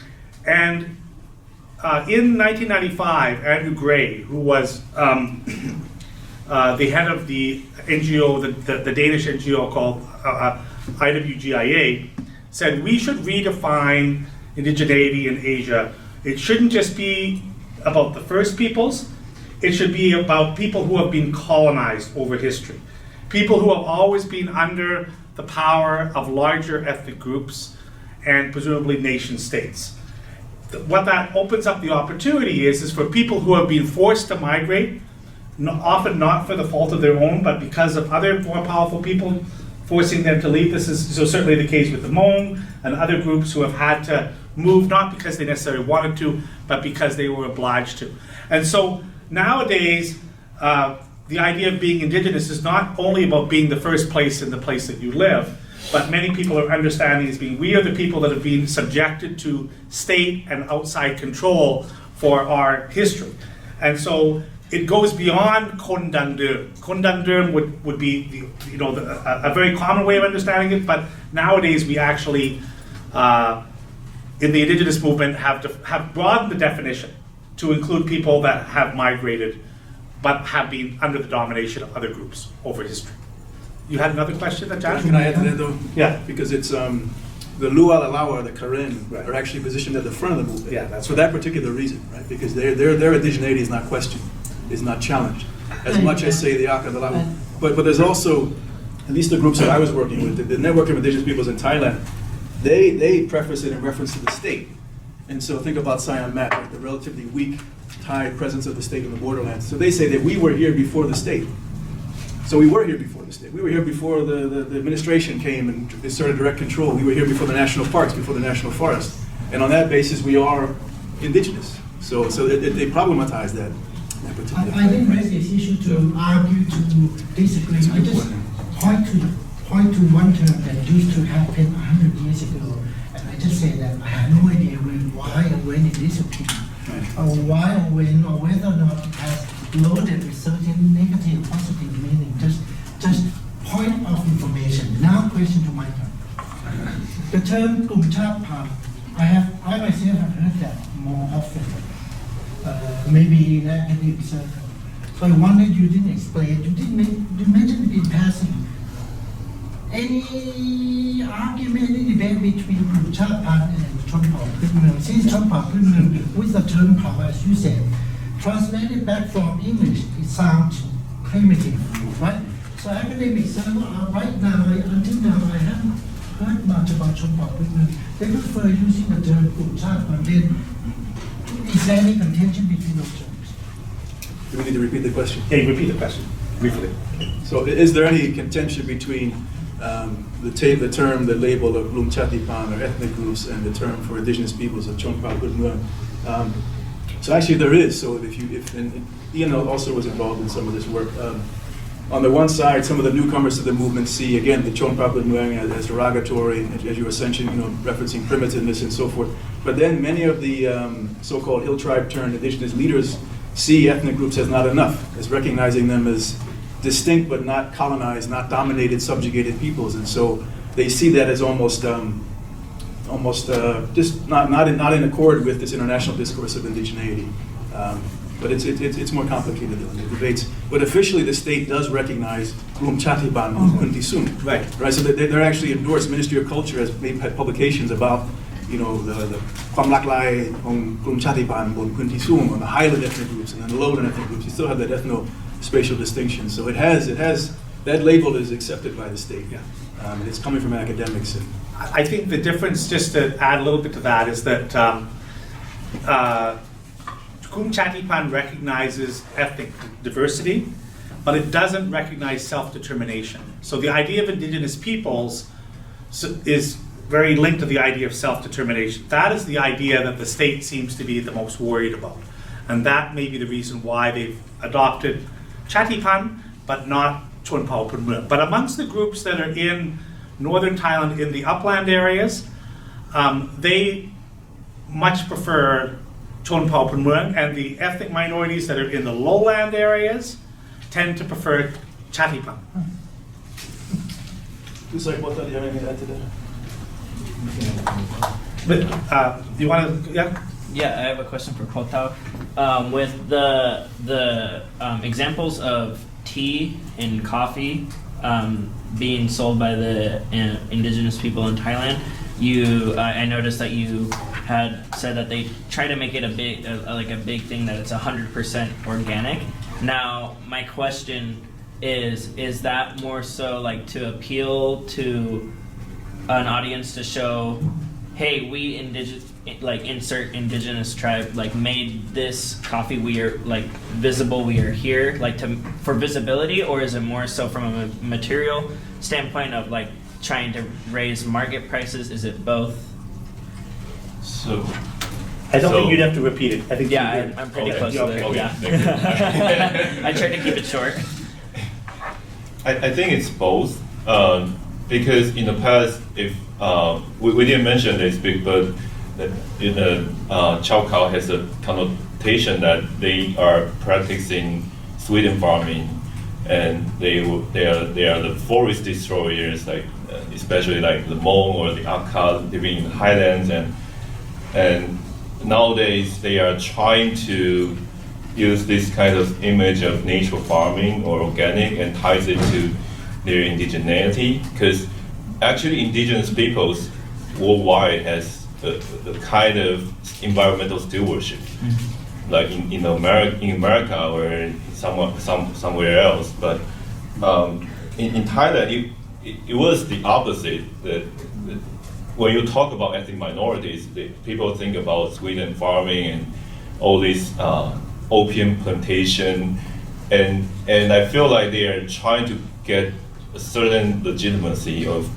1995, Andrew Gray, who was the head of the NGO, the Danish NGO called IWGIA, said we should redefine indigeneity in Asia. It shouldn't just be about the first peoples, it should be about people who have been colonized over history. People who have always been under the power of larger ethnic groups and presumably nation states. What that opens up the opportunity is for people who have been forced to migrate, often not for the fault of their own, but because of other more powerful people forcing them to leave. This is so certainly the case with the Hmong and other groups who have had to move, not because they necessarily wanted to, but because they were obliged to. And so nowadays, the idea of being indigenous is not only about being the first place in the place that you live, but many people are understanding as being, we are the people that have been subjected to state and outside control for our history. And so it goes beyond Kondangdum. Kondangdum would be a very common way of understanding it, but nowadays we actually, in the indigenous movement, have broadened the definition to include people that have migrated but have been under the domination of other groups over history. You had another question, Josh? Can I add to that though? Yeah. Because it's the Lu'a Lalawa, the Karen, are actually positioned at the front of the movement. Yeah, that's for that particular reason, right? Because their indigeneity is not questioned, is not challenged, as much as say the Aka Lalawa. But there's also, at least the groups that I was working with, the Network of Indigenous Peoples in Thailand, they preface it in reference to the state. And so think about Siam Mat, like the relatively weak Thai presence of the state in the borderlands. So they say that we were here before the state. So we were here before the state. We were here before the administration came and they started direct control. We were here before the national parks, before the national forest. And on that basis, we are indigenous. So they problematize that. I didn't raise this issue to argue, to disagree. I just point to one term that used to happen 100 years ago, and I just say that I have no idea why and when it disappeared, or why or when, or whether or not it has loaded with certain negative, positive meaning. Just point of information. Now, question to Micah. The term "กลุ่มชาติพันธุ์," I myself have heard that more often, maybe in academic circle. So I wondered, you didn't explain. You mentioned it in passing. Any argument, any debate between กลุ่มชาติพันธุ์ and ชนเผ่าพื้นเมือง Since ชนเผ่าพื้นเมือง with the term เผ่า as you said, translated back from English, it sounds primitive, right? So academics say, well, right now, until now, I haven't heard much about ชนเผ่าพื้นเมือง. They prefer using the term กลุ่มชาติพันธุ์. Then, is there any contention between those terms? Do we need to repeat the question? Hey, repeat the question briefly. So is there any contention between the term, the label of Lum Chatipan or ethnic groups and the term for indigenous peoples of Chong Pa Kut Muang? So actually there is. So and Ian also was involved in some of this work. On the one side, some of the newcomers to the movement see again the Chong Pa Kut Muang as derogatory, as you were referencing primitiveness and so forth. But then many of the so-called hill tribe turned indigenous leaders see ethnic groups as not enough, as recognizing them as distinct but not colonized, not dominated, subjugated peoples, and so they see that as almost just not in accord with this international discourse of indigeneity. But it's more complicated than the debates. But officially, the state does recognize Lum Chatiban Kunti Sum. Right. So they're actually endorsed. Ministry of Culture has made publications about the Kwam Lak Lai on Lum Chatiban on Kunti Sum on the highland ethnic groups and then the lowland ethnic groups. You still have that ethno-spatial distinction. So it has that label is accepted by the state. Yeah. It's coming from academics. I think the difference, just to add a little bit to that, is that Kum Chatipan recognizes ethnic diversity, but it doesn't recognize self-determination. So the idea of indigenous peoples is very linked to the idea of self-determination. That is the idea that the state seems to be the most worried about. And that may be the reason why they've adopted Chatipan, but not Chon Pao Pun Muang. But amongst the groups that are in northern Thailand, in the upland areas, they much prefer Chon Pao Pun Muang, and the ethnic minorities that are in the lowland areas tend to prefer Chatipan. TouSaiko, do you have anything to add to that? But you want to, yeah? Yeah, I have a question for Po-Tao. With the examples of tea and coffee being sold by the indigenous people in Thailand, I noticed that you had said that they try to make it a big thing that it's 100% organic. Now, my question is that more so like to appeal to an audience to show, hey, we insert indigenous tribe made this coffee, we are visible, we are here, for visibility, or is it more so from a material standpoint of trying to raise market prices? Is it both? So I don't think you'd have to repeat it. I think I'm pretty close to it. Okay, Yeah. I tried to keep it short. I think it's both, because in the past, if we didn't mention this big, but in the Chow Cow has a connotation that they are practicing Sweden farming, and they are the forest destroyers, especially the Hmong or the Akha living in the highlands, and nowadays they are trying to use this kind of image of natural farming or organic and ties it to their indigeneity, because actually indigenous peoples worldwide has the kind of environmental stewardship, like in America or somewhere else. But in Thailand, it was the opposite. That when you talk about ethnic minorities, people think about Sweden farming and all these opium plantation, and I feel like they are trying to get a certain legitimacy of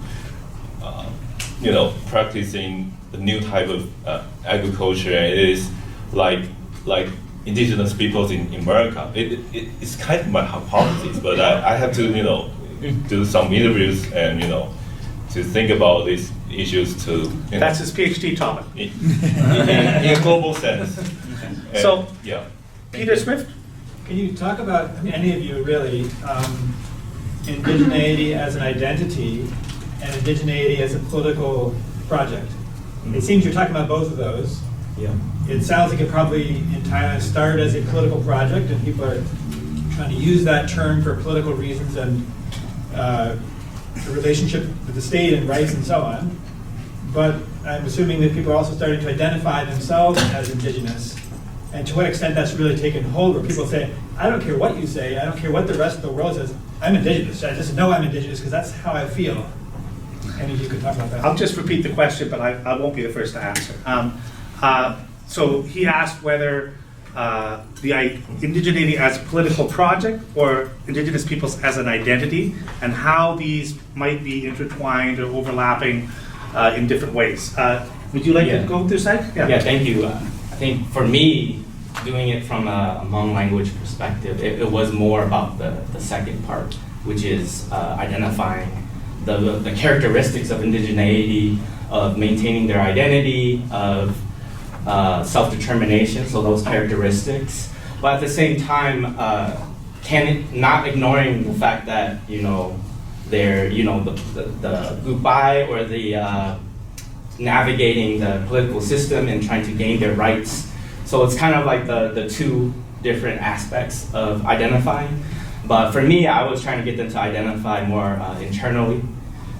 practicing the new type of agriculture, and it is like indigenous peoples in America. It's kind of my hypothesis, but I have to, do some interviews and, to think about these issues to, That's his PhD topic. in a global sense. And, So- yeah. Peter Swift? Can you talk about, any of you really, indigeneity as an identity and indigeneity as a political project? It seems you're talking about both of those. Yeah. It sounds like it probably in Thailand started as a political project, and people are trying to use that term for political reasons and the relationship with the state and rights and so on. But I'm assuming that people are also starting to identify themselves as indigenous. And to what extent that's really taken hold, where people say, I don't care what you say, I don't care what the rest of the world says, I'm indigenous. I just know I'm indigenous because that's how I feel. Any of you could talk about that? I'll just repeat the question, but I won't be the first to answer. So he asked whether the indigeneity as a political project or indigenous peoples as an identity, and how these might be intertwined or overlapping in different ways. Would you like Yeah. to go through that? Yeah, thank you. I think for me, doing it from a Hmong language perspective, it was more about the second part, which is identifying the characteristics of indigeneity, of maintaining their identity, of self-determination, so those characteristics. But at the same time, not ignoring the fact that, they're, the goodbye or the navigating the political system and trying to gain their rights. So it's kind of like the two different aspects of identifying. But for me, I was trying to get them to identify more internally,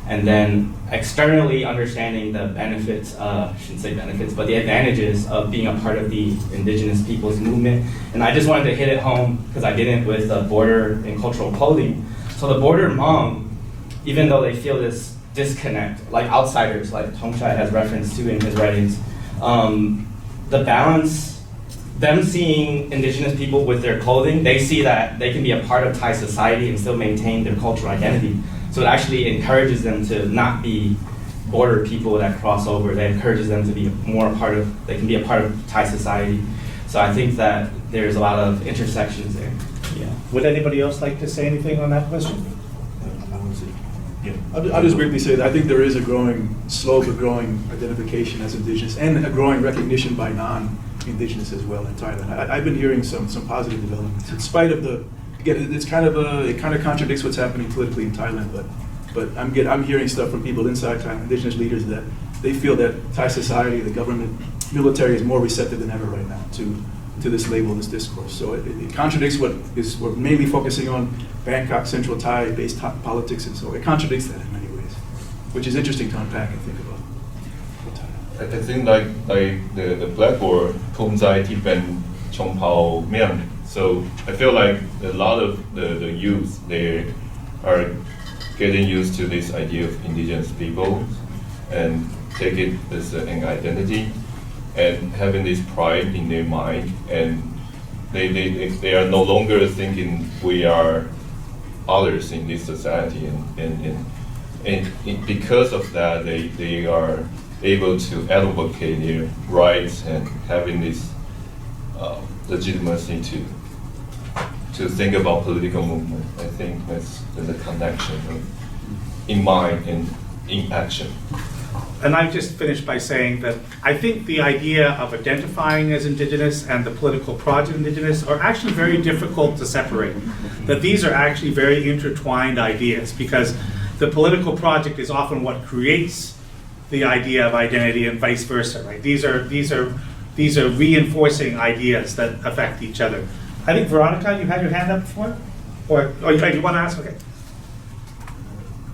and then externally understanding the benefits, I shouldn't say benefits, but the advantages of being a part of the indigenous peoples movement. And I just wanted to hit it home, because I didn't, with the border and cultural clothing. So the border Hmong, even though they feel this disconnect, like outsiders, like Tongchai has referenced to in his writings, the balance, them seeing indigenous people with their clothing, they see that they can be a part of Thai society and still maintain their cultural identity. So it actually encourages them to not be border people that cross over. It encourages them to be they can be a part of Thai society. So I think that there's a lot of intersections there. Yeah. Would anybody else like to say anything on that question? I'll just briefly say that I think there is a slow but growing identification as indigenous, and a growing recognition by non-indigenous as well in Thailand. I've been hearing some positive developments, in spite of again, it kind of contradicts what's happening politically in Thailand, but I'm hearing stuff from people inside Thailand, indigenous leaders, that they feel that Thai society, the government, military is more receptive than ever right now to this label, this discourse. So it contradicts we're mainly focusing on Bangkok, Central Thai-based politics, and so it contradicts that in many ways, which is interesting to unpack and think about. I think like the blackboard, Kom Zai Tip and Chong Pao Miang. So I feel like a lot of the youth, they are getting used to this idea of indigenous people and take it as an identity and having this pride in their mind, and they are no longer thinking we are others in this society, and because of that they are able to advocate their rights and having this legitimacy to think about political movement. I think that's the connection in mind and in action. And I just finished by saying that I think the idea of identifying as indigenous and the political project indigenous are actually very difficult to separate. That these are actually very intertwined ideas, because the political project is often what creates the idea of identity and vice versa, right? These are reinforcing ideas that affect each other. I think, Veronica, you had your hand up before? Or you want to ask? Okay.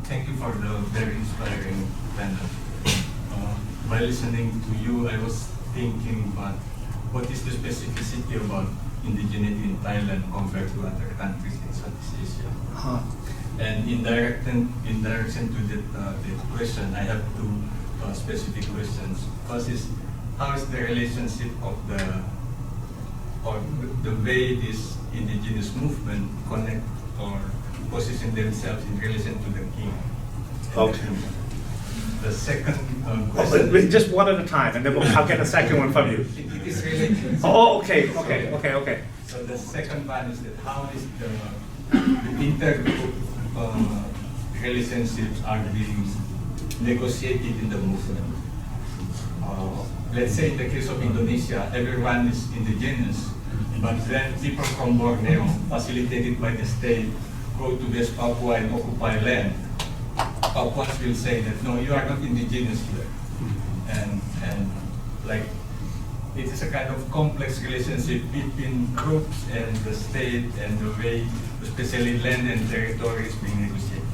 Thank you for the very inspiring panel. By listening to you, I was thinking about what is the specificity about indigeneity in Thailand compared to other countries in Southeast Asia. And in direction to that question, I have two specific questions. First is, how is the relationship of the way this indigenous movement connect or position themselves in relation to the king? Okay. the second question. Just one at a time, and then I'll get a second one from you. It is related. Oh, okay. So the second one is that how is the intergroup relationships are being negotiated in the movement. Let's say in the case of Indonesia, everyone is indigenous, but then people from Borneo, facilitated by the state, go to West Papua and occupy land. Papuans will say that, no, you are not indigenous here. And like, it is a kind of complex relationship between groups and the state and the way, especially land and territory is being negotiated.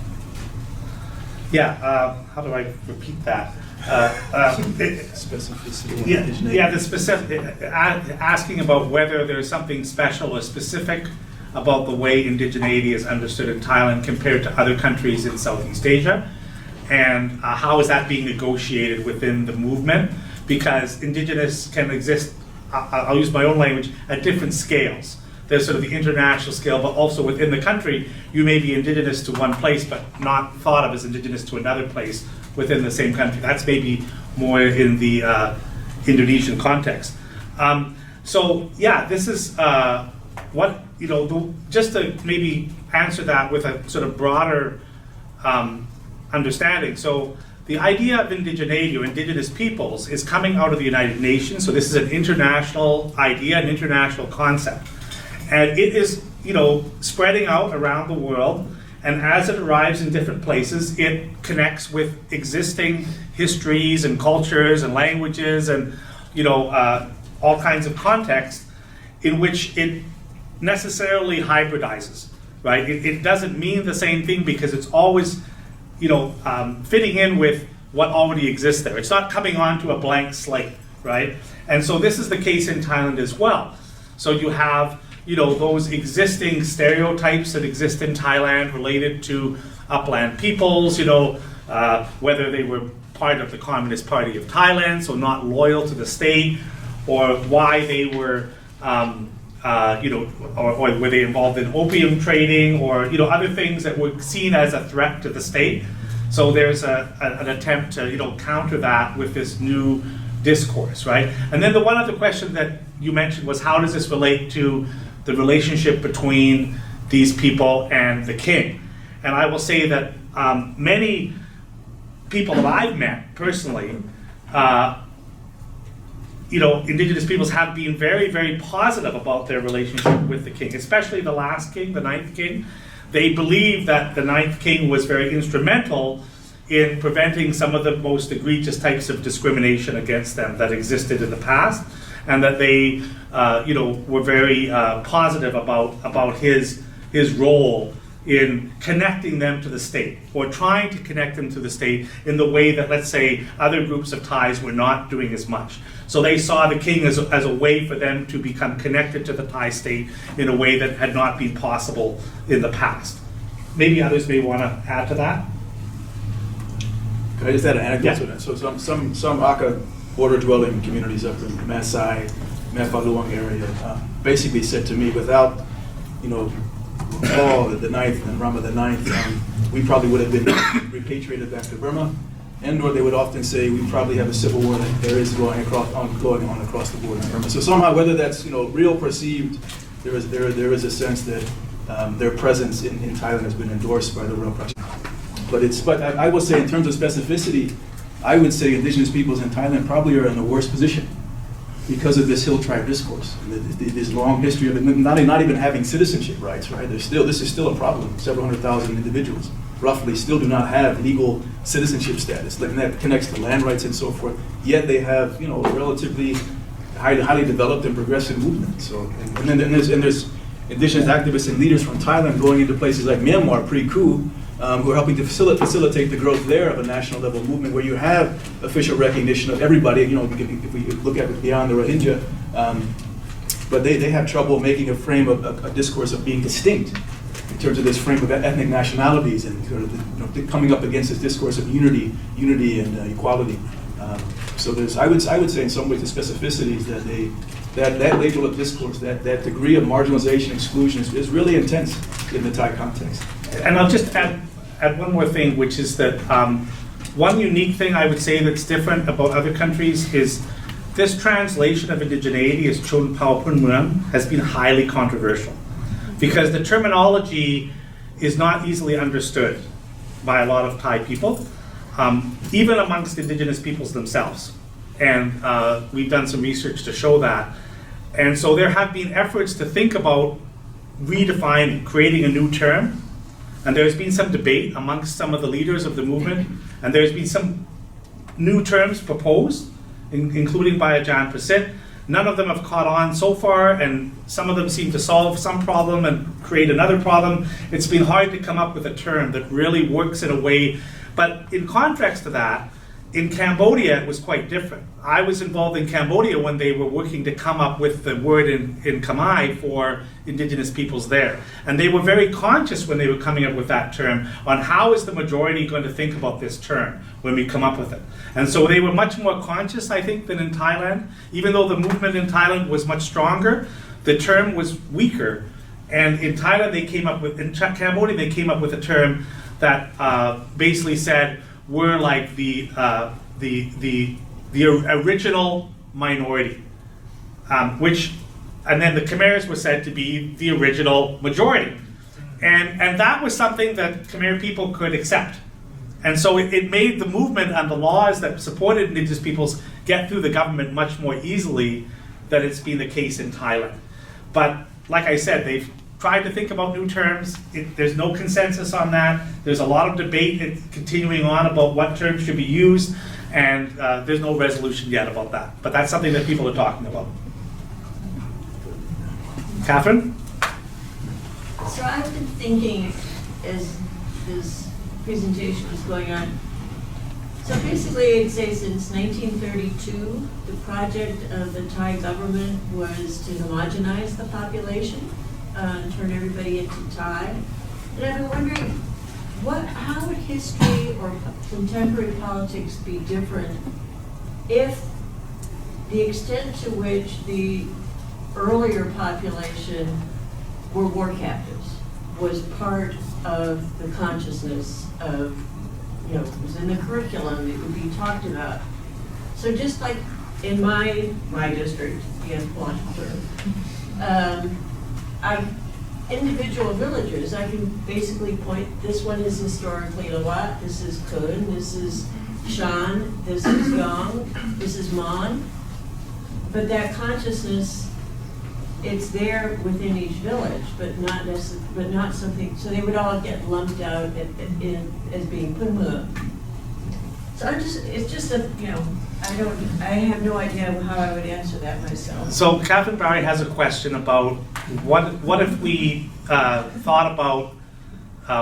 Yeah, how do I repeat that? Specificity. Yeah, the specific, asking about whether there's something special or specific about the way indigeneity is understood in Thailand compared to other countries in Southeast Asia, and how is that being negotiated within the movement? Because indigenous can exist, I'll use my own language, at different scales. There's sort of the international scale, but also within the country, you may be indigenous to one place, but not thought of as indigenous to another place within the same country. That's maybe more in the Indonesian context. So yeah, this is what, just to maybe answer that with a sort of broader understanding. So the idea of indigeneity or indigenous peoples is coming out of the United Nations. So this is an international idea, an international concept. And it is, spreading out around the world. And as it arrives in different places, it connects with existing histories and cultures and languages and, all kinds of contexts in which it necessarily hybridizes, right? It doesn't mean the same thing because it's always, fitting in with what already exists there. It's not coming onto a blank slate, right? And so this is the case in Thailand as well. So you have, those existing stereotypes that exist in Thailand related to upland peoples, whether they were part of the Communist Party of Thailand, so not loyal to the state, or why they were, or were they involved in opium trading, or other things that were seen as a threat to the state. So there's an attempt to counter that with this new discourse, right? And then the one other question that you mentioned was, how does this relate to the relationship between these people and the king? And I will say that many people that I've met personally, indigenous peoples have been very, very positive about their relationship with the king, especially the last king, the ninth king. They believe that the ninth king was very instrumental in preventing some of the most egregious types of discrimination against them that existed in the past, and that they, were very positive about his role in connecting them to the state, or trying to connect them to the state in the way that, let's say, other groups of Thais were not doing as much. So they saw the king as a way for them to become connected to the Thai state in a way that had not been possible in the past. Maybe others may want to add to that. Can I just add an anecdote to that? So some Aka border-dwelling communities up in Masai, Maphaluang area basically said to me, without, Paul the ninth and Rama the ninth, we probably would have been repatriated back to Burma, and/or they would often say we probably have a civil war that there is going on across the border in Burma. So somehow, whether that's real perceived, there is a sense that their presence in Thailand has been endorsed by the real project. But I will say, in terms of specificity, I would say indigenous peoples in Thailand probably are in a worse position because of this hill tribe discourse, this long history of it, not even having citizenship rights, right? This is still a problem. Several 100,000 individuals, roughly, still do not have legal citizenship status, and that connects to land rights and so forth. Yet they have, a relatively highly developed and progressive movement. So, and there's indigenous activists and leaders from Thailand going into places like Myanmar pre-coup, who are helping to facilitate the growth there of a national level movement where you have official recognition of everybody, if we look at it beyond the Rohingya, but they have trouble making a frame of a discourse of being distinct in terms of this frame of ethnic nationalities and sort of, coming up against this discourse of unity and equality. So I would say in some ways the specificities that label of discourse, that degree of marginalization, exclusion is really intense in the Thai context. And I'll just add one more thing, which is that one unique thing I would say that's different about other countries is this translation of indigeneity as Chun Pao Pun Muang has been highly controversial because the terminology is not easily understood by a lot of Thai people, even amongst indigenous peoples themselves. And we've done some research to show that. And so there have been efforts to think about redefining, creating a new term. And there's been some debate amongst some of the leaders of the movement. And there's been some new terms proposed, including by Ajahn Prasit. None of them have caught on so far, and some of them seem to solve some problem and create another problem. It's been hard to come up with a term that really works in a way. But in contrast to that, in Cambodia, it was quite different. I was involved in Cambodia when they were working to come up with the word in Khmer for indigenous peoples there. And they were very conscious when they were coming up with that term on how is the majority going to think about this term when we come up with it. And so they were much more conscious, I think, than in Thailand. Even though the movement in Thailand was much stronger, the term was weaker. And in Thailand, they came up with, in Cambodia, they came up with a term that basically said, we're like the original minority, and then the Khmers were said to be the original majority, and that was something that Khmer people could accept, and so it made the movement and the laws that supported indigenous peoples get through the government much more easily than it's been the case in Thailand. But like I said, they've tried to think about new terms. There's no consensus on that. There's a lot of debate continuing on about what terms should be used, and there's no resolution yet about that. But that's something that people are talking about. Catherine? So I've been thinking as this presentation was going on. So basically, I'd say since 1932, the project of the Thai government was to homogenize the population, turn everybody into Thai. And I've been wondering, how would history or contemporary politics be different if the extent to which the earlier population were war captives was part of the consciousness of, it was in the curriculum, it would be talked about. So just like in my district, individual villages, I can basically point, this one is historically Lawat, this is Kun, this is Shan, this is Yong, this is Mon. But that consciousness, it's there within each village, but not something, so they would all get lumped out as being Punmu. So it's just a, I have no idea how I would answer that myself. So Catherine Barry has a question about what if we thought about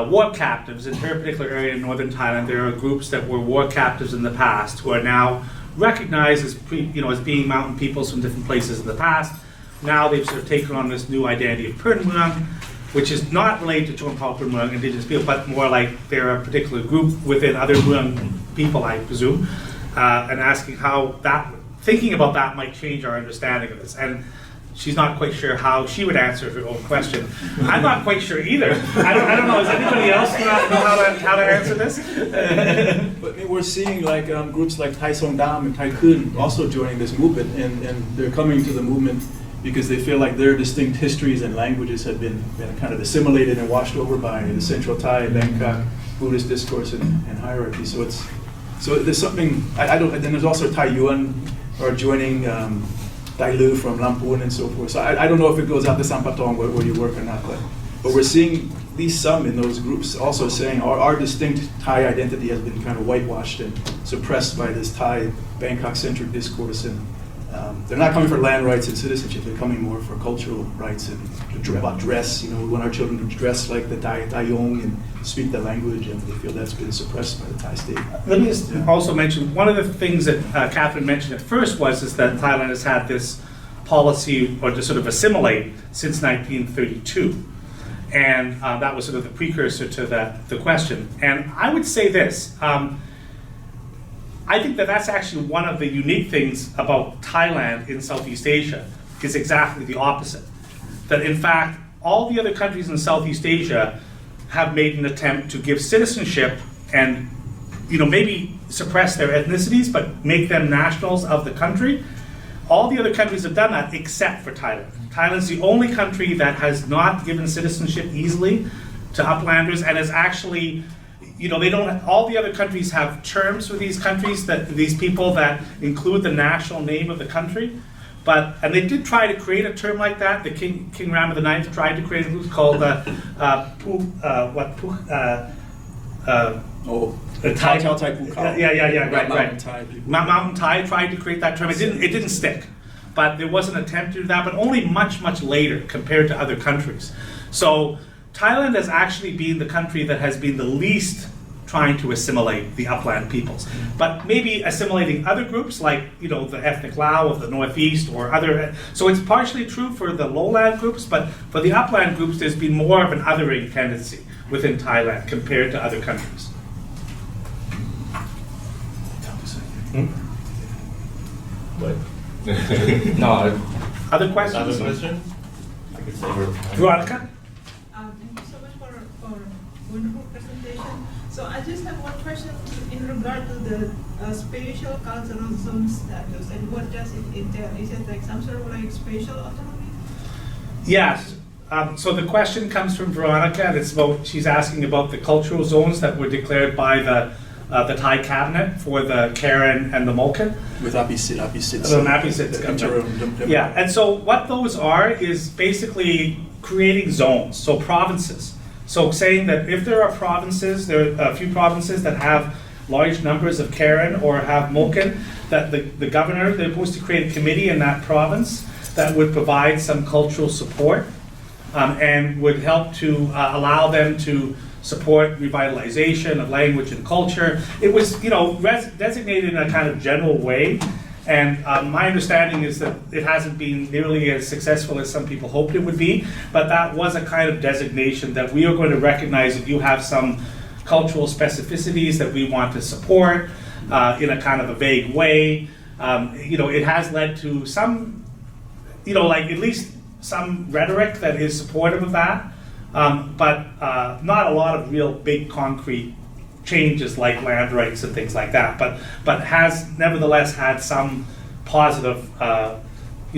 war captives in her particular area in northern Thailand. There are groups that were war captives in the past who are now recognized as as being mountain peoples from different places in the past. Now they've sort of taken on this new identity of Pern Muang, which is not related to Chon Pao Pern Muang, indigenous people, but more like they're a particular group within other Muang people, I presume, and asking how thinking about that might change our understanding of this. And she's not quite sure how she would answer her own question. I'm not quite sure either. I don't know. Does anybody else know how to answer this? But we're seeing groups like Thai Song Dam and Thai Kun also joining this movement, and they're coming to the movement because they feel like their distinct histories and languages have been kind of assimilated and washed over by the Central Thai, Bangkok, Buddhist discourse and hierarchy. So there's something, and then there's also Thai Yuan are joining Thai Lu from Lamphun and so forth. So I don't know if it goes out to Sampatong where you work or not, but we're seeing at least some in those groups also saying our distinct Thai identity has been kind of whitewashed and suppressed by this Thai Bangkok-centric discourse, and they're not coming for land rights and citizenship. They're coming more for cultural rights and about dress. We want our children to dress like the Thai Yong and speak the language, and they feel that's been suppressed by the Thai state. Let me just also mention, one of the things that Catherine mentioned at first is that Thailand has had this policy or to sort of assimilate since 1932. And that was sort of the precursor to the question. And I would say this, I think that's actually one of the unique things about Thailand in Southeast Asia, is exactly the opposite. That in fact, all the other countries in Southeast Asia have made an attempt to give citizenship and maybe suppress their ethnicities but make them nationals of the country. All the other countries have done that except for Thailand. Thailand's the only country that has not given citizenship easily to uplanders and is actually, they don't, all the other countries have terms for these countries, that these people that include the national name of the country. And they did try to create a term like that. The King Rama IX tried to create a group called the Thai. Right. Mountain Thai tried to create that term. It didn't stick. But there was an attempt to do that, but only much, much later compared to other countries. So Thailand has actually been the country that has been the least trying to assimilate the upland peoples. But maybe assimilating other groups like, the ethnic Lao of the Northeast or other. So it's partially true for the lowland groups, but for the upland groups, there's been more of an othering tendency within Thailand compared to other countries. No. Other questions? Other question? I could say Veronica? Thank you so much for wonderful presentation. So I just have one question in regard to the spatial cultural zone status and what does it entail? Is it like some sort of like spatial autonomy? Yes. So the question comes from Veronica, and she's asking about the cultural zones that were declared by the Thai cabinet for the Karen and the Mulken. With Apisits. Yeah, and so what those are is basically creating zones, so provinces. So saying that if there are provinces, there are a few provinces that have large numbers of Karen or have Mulken, that the governor, they're supposed to create a committee in that province that would provide some cultural support and would help to allow them to support revitalization of language and culture. It was, designated in a kind of general way, and my understanding is that it hasn't been nearly as successful as some people hoped it would be, but that was a kind of designation that we are going to recognize that you have some cultural specificities that we want to support in a kind of a vague way. It has led to some, at least some rhetoric that is supportive of that. But not a lot of real big concrete changes like land rights and things like that, but has nevertheless had some positive,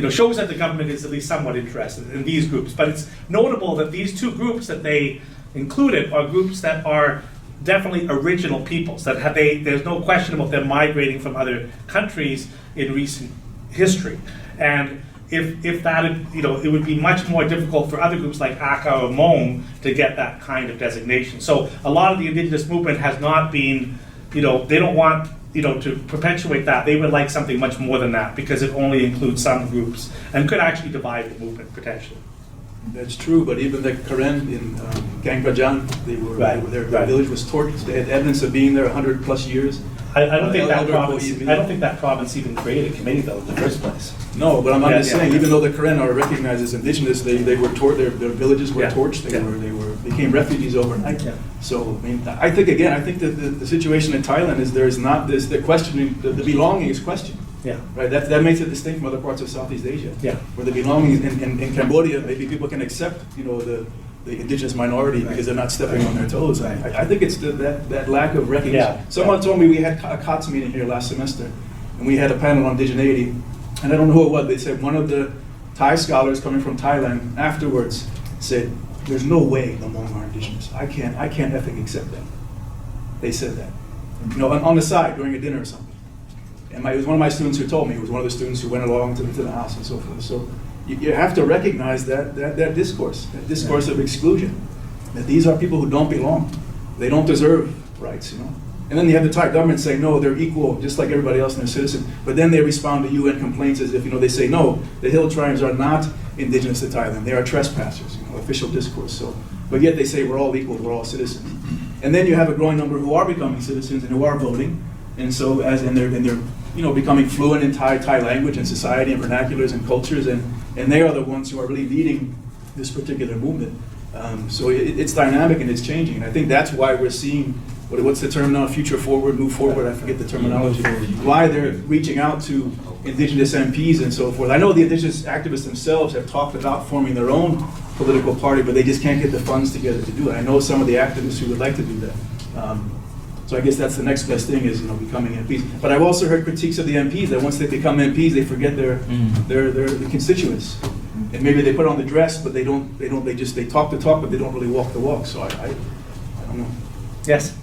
shows that the government is at least somewhat interested in these groups. But it's notable that these two groups that they included are groups that are definitely original peoples, that there's no question about them migrating from other countries in recent history. And if that, it would be much more difficult for other groups like Aka or Hmong to get that kind of designation. So a lot of the indigenous movement has not been, they don't want, to perpetuate that. They would like something much more than that because it only includes some groups and could actually divide the movement potentially. That's true, but even the Karen in Gang Prajan, their village was torched. They had evidence of being there 100 plus years. I don't think that province even created a committee though in the first place. No, but I'm just saying, even though the Karen are recognized as indigenous, they were their villages were torched. They became refugees overnight. Yeah. So I think that the situation in Thailand is there is not this the questioning the belonging is questioned. Yeah. Right. That makes it distinct from other parts of Southeast Asia. Yeah. Where the belonging in Cambodia, maybe people can accept the indigenous minority because they're not stepping on their toes. I think it's that lack of recognition. Yeah. Someone told me we had a COTS meeting here last semester, and we had a panel on indigeneity, and I don't know who it was. They said one of the Thai scholars coming from Thailand afterwards said, "There's no way the Hmong are indigenous. I can't ethically accept that." They said that, on the side during a dinner or something. And it was one of my students who told me. It was one of the students who went along to the house and so forth. So you have to recognize that discourse of exclusion, that these are people who don't belong. They don't deserve rights, And then you have the Thai government saying, no, they're equal, just like everybody else and they're citizens. But then they respond to UN complaints as if, they say, no, the hill tribes are not indigenous to Thailand. They are trespassers, official discourse. So, but yet they say we're all equal, we're all citizens. And then you have a growing number who are becoming citizens and who are voting. And so they're becoming fluent in Thai language and society and vernaculars and cultures, and they are the ones who are really leading this particular movement. So it's dynamic and it's changing, and I think that's why we're seeing what's the term now? Future forward, move forward. I forget the terminology. Why they're reaching out to indigenous MPs and so forth. I know the indigenous activists themselves have talked about forming their own political party, but they just can't get the funds together to do it. I know some of the activists who would like to do that. So I guess that's the next best thing is, becoming MPs. But I've also heard critiques of the MPs that once they become MPs, they forget their constituents. And maybe they put on the dress, but they talk the talk, but they don't really walk the walk. So I don't know. Yes.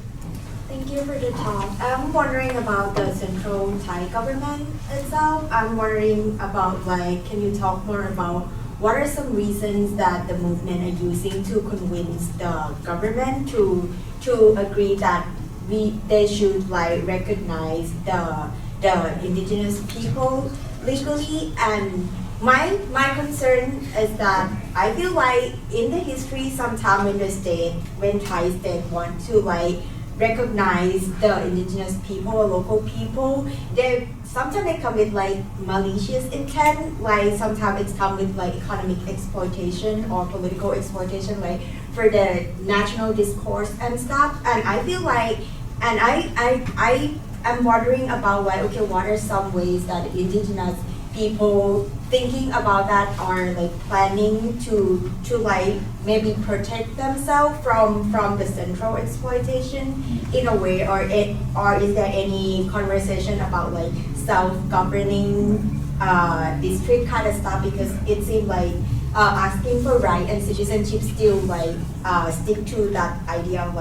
Thank you for the talk. I'm wondering about the central Thai government itself. I'm wondering about, can you talk more about what are some reasons that the movement are using to convince the government to agree that they should recognize the indigenous people legally? And my concern is that I feel like in the history, sometime in the state, when Thai state want to recognize the indigenous people or local people, sometimes they come with malicious intent, sometimes it's come with economic exploitation or political exploitation, for the national discourse and stuff. And I feel and I am wondering about okay, what are some ways that indigenous people thinking about that are planning to maybe protect themselves from the central exploitation in a way, or is there any conversation about self-governing district kind of stuff? Because it seems asking for right and citizenship still stick to that idea of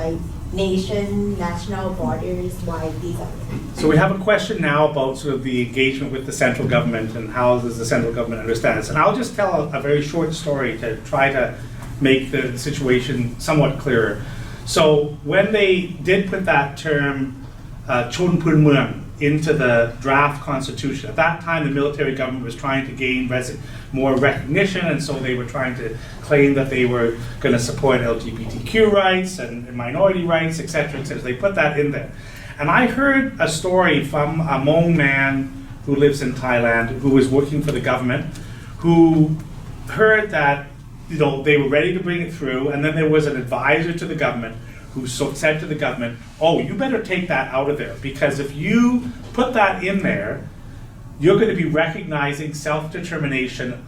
nation, national borders, why these are. So we have a question now about sort of the engagement with the central government and how does the central government understand this. And I'll just tell a very short story to try to make the situation somewhat clearer. So when they did put that term, Chon Pun Mueang, into the draft constitution, at that time the military government was trying to gain more recognition, and so they were trying to claim that they were going to support LGBTQ rights and minority rights, etc., etc. They put that in there. And I heard a story from a Hmong man who lives in Thailand, who was working for the government, who heard that they were ready to bring it through, and then there was an advisor to the government who said to the government, oh, you better take that out of there, because if you put that in there, you're going to be recognizing self-determination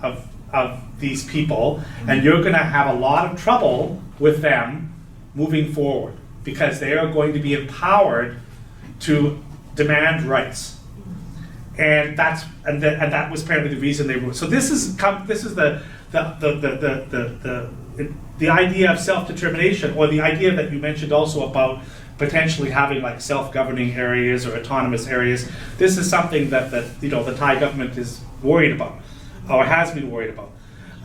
of these people, and you're going to have a lot of trouble with them moving forward, because they are going to be empowered to demand rights. And that was apparently the reason they were. So this is the idea of self-determination, or the idea that you mentioned also about potentially having self-governing areas or autonomous areas. This is something that the Thai government is worried about, or has been worried about.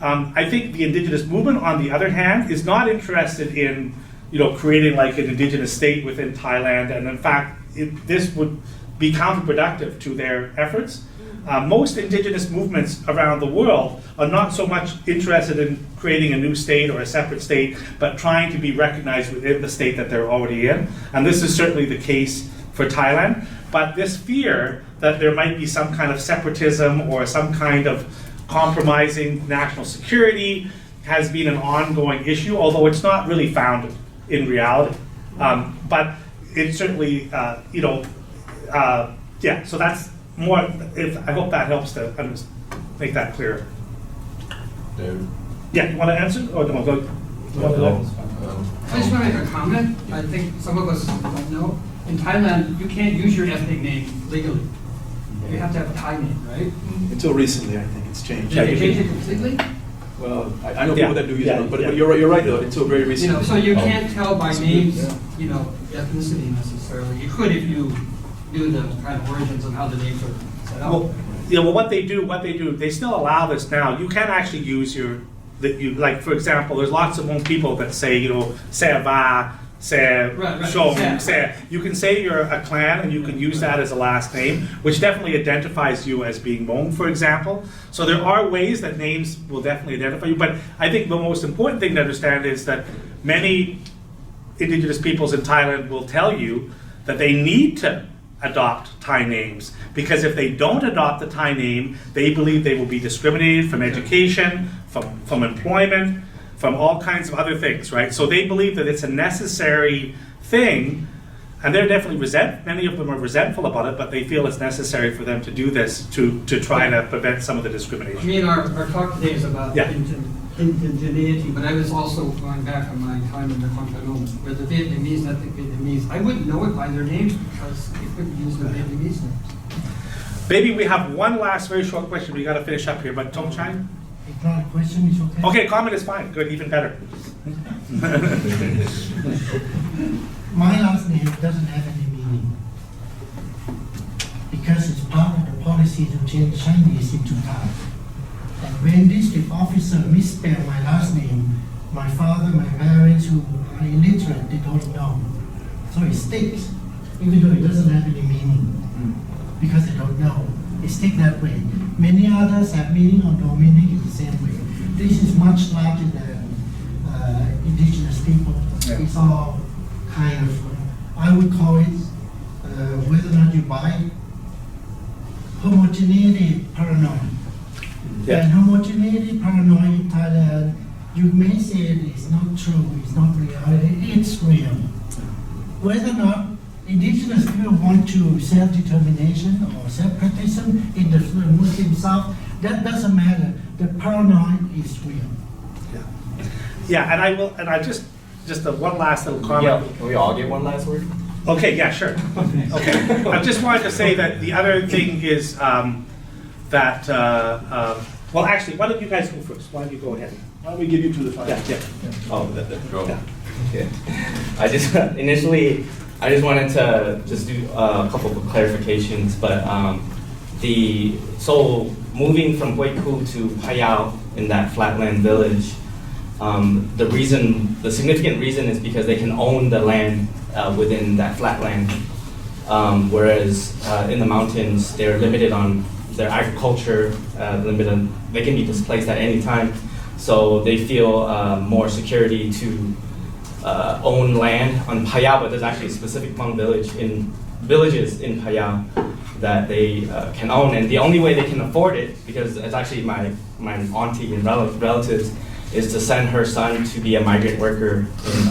I think the indigenous movement, on the other hand, is not interested in creating an indigenous state within Thailand, and in fact, this would be counterproductive to their efforts. Most indigenous movements around the world are not so much interested in creating a new state or a separate state, but trying to be recognized within the state that they're already in. And this is certainly the case for Thailand. But this fear that there might be some kind of separatism or some kind of compromising national security has been an ongoing issue, although it's not really founded in reality. But it's certainly, so that's more, I hope that helps to make that clearer. David? Yeah, you want to answer? Or no, go. I just want to make a comment. I think some of us don't know. In Thailand, you can't use your ethnic name legally. You have to have a Thai name, right? Until recently, I think it's changed. Did they change it completely? Well, I know people that do use it, but you're right though. Until very recently. So you can't tell by names, ethnicity necessarily. You could if you knew the kind of origins of how the names are set up. Well, what they do, they still allow this now. You can actually use for example, there's lots of Hmong people that say, Seva, Shom, you can say you're a clan and you can use that as a last name, which definitely identifies you as being Hmong, for example. So there are ways that names will definitely identify you, but I think the most important thing to understand is that many indigenous peoples in Thailand will tell you that they need to adopt Thai names, because if they don't adopt the Thai name, they believe they will be discriminated from education, from employment, from all kinds of other things, right? So they believe that it's a necessary thing, and they're definitely many of them are resentful about it, but they feel it's necessary for them to do this to try to prevent some of the discrimination. I mean, our talk today is about indigeneity, but I was also going back on my time in the Continental, where the Vietnamese, ethnic Vietnamese, I wouldn't know it by their names because they couldn't use the Vietnamese names. Maybe we have one last very short question. We got to finish up here, but Tom Chang? It's not a question, it's okay. Okay, comment is fine. Good, even better. My last name doesn't have any meaning because it's part of the policy to change Chinese into Thai. And when district officer misspelled my last name, my father, my parents who are illiterate, they don't know. So it sticks, even though it doesn't have any meaning, because they don't know. It sticks that way. Many others have meaning or no meaning in the same way. This is much larger than indigenous people. Yeah. It's all kind of, I would call it, whether or not you buy it, homogeneity paranoia. Yeah. And homogeneity paranoia in Thailand, you may say it is not true, it's not reality, it's real. Whether or not indigenous people want to self-determination or separatism in the Muslim South, that doesn't matter. The paranoia is real. Yeah, and I just one last little comment. Yeah, can we all get one last word? Okay, yeah, sure. Okay, I just wanted to say that the other thing is that, well, actually, why don't you guys go first? Why don't you go ahead? Why don't we give you to the final? Yeah. Oh, Go. Yeah. okay. I just initially, I just wanted to just do a couple of clarifications, but so moving from Huayku to Payao in that flatland village, the significant reason is because they can own the land within that flatland, whereas in the mountains they're limited on their agriculture, limited. They can be displaced at any time, so they feel more security to own land on Payao. But there's actually a specific Hmong villages in Payao that they can own, and the only way they can afford it, because it's actually my auntie and relatives, is to send her son to be a migrant worker in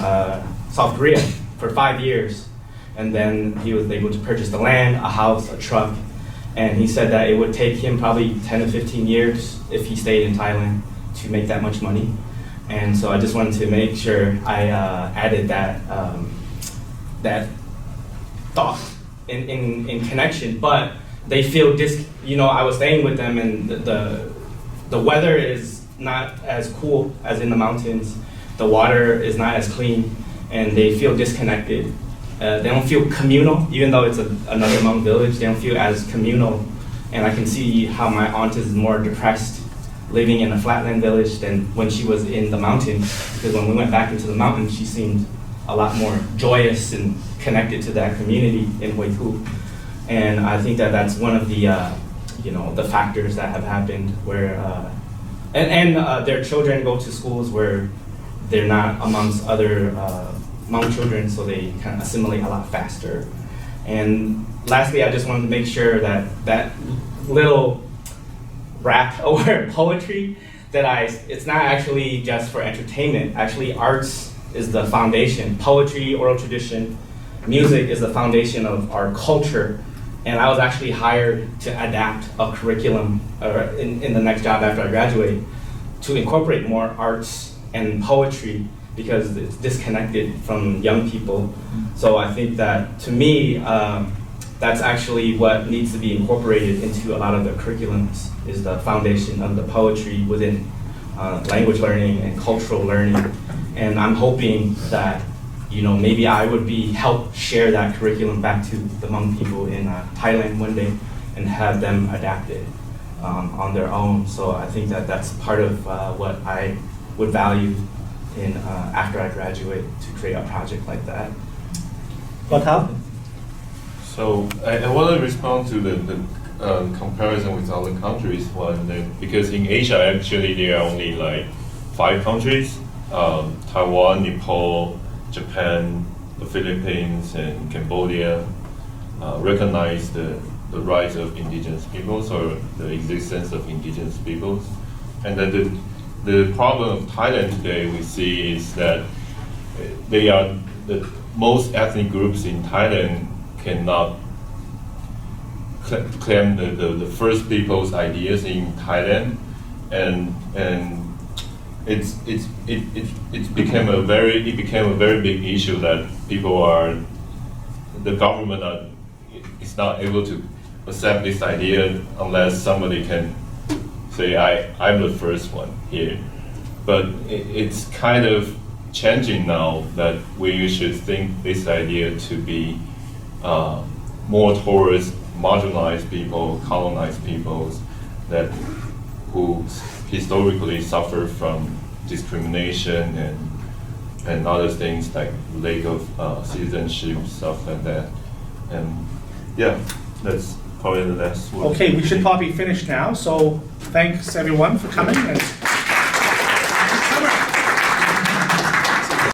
South Korea for 5 years. And then he was able to purchase the land, a house, a truck. And he said that it would take him probably 10 to 15 years if he stayed in Thailand to make that much money. And so I just wanted to make sure I added that thought in connection. But they feel I was staying with them, and the weather is not as cool as in the mountains. The water is not as clean, and they feel disconnected. They don't feel communal, even though it's another Hmong village. They don't feel as communal, and I can see how my aunt is more depressed living in a flatland village than when she was in the mountains. Because when we went back into the mountains, she seemed a lot more joyous and connected to that community in Huaypu. And I think that that's one of the the factors that have happened where. And their children go to schools where they're not amongst other Hmong children, so they kind of assimilate a lot faster. And lastly, I just wanted to make sure that little rap or poetry it's not actually just for entertainment. Actually, arts is the foundation. Poetry, oral tradition, music is the foundation of our culture. And I was actually hired to adapt a curriculum in the next job after I graduate to incorporate more arts and poetry because it's disconnected from young people. So I think that, to me, that's actually what needs to be incorporated into a lot of the curriculums, is the foundation of the poetry within language learning and cultural learning. And I'm hoping that maybe I would help share that curriculum back to the Hmong people in Thailand one day and have them adapt it on their own. So I think that that's part of what I would value in after I graduate, to create a project like that. Po-Tao? So I want to respond to the comparison with other countries. Because in Asia, actually, there are only like 5 countries: Taiwan, Nepal, Japan, the Philippines, and Cambodia recognize the rights of indigenous peoples, or the existence of indigenous peoples. And then the problem of Thailand today we see is that most ethnic groups in Thailand cannot claim the first people's ideas in Thailand, and it became a very big issue that the government is not able to accept this idea unless somebody can say I'm the first one here. But it's kind of changing now that we should think this idea to be more towards marginalized people, colonized peoples who historically suffer from discrimination and other things like lack of citizenship, stuff like that. And yeah, that's probably the last word. Okay, we should probably finish now. So thanks everyone for coming. And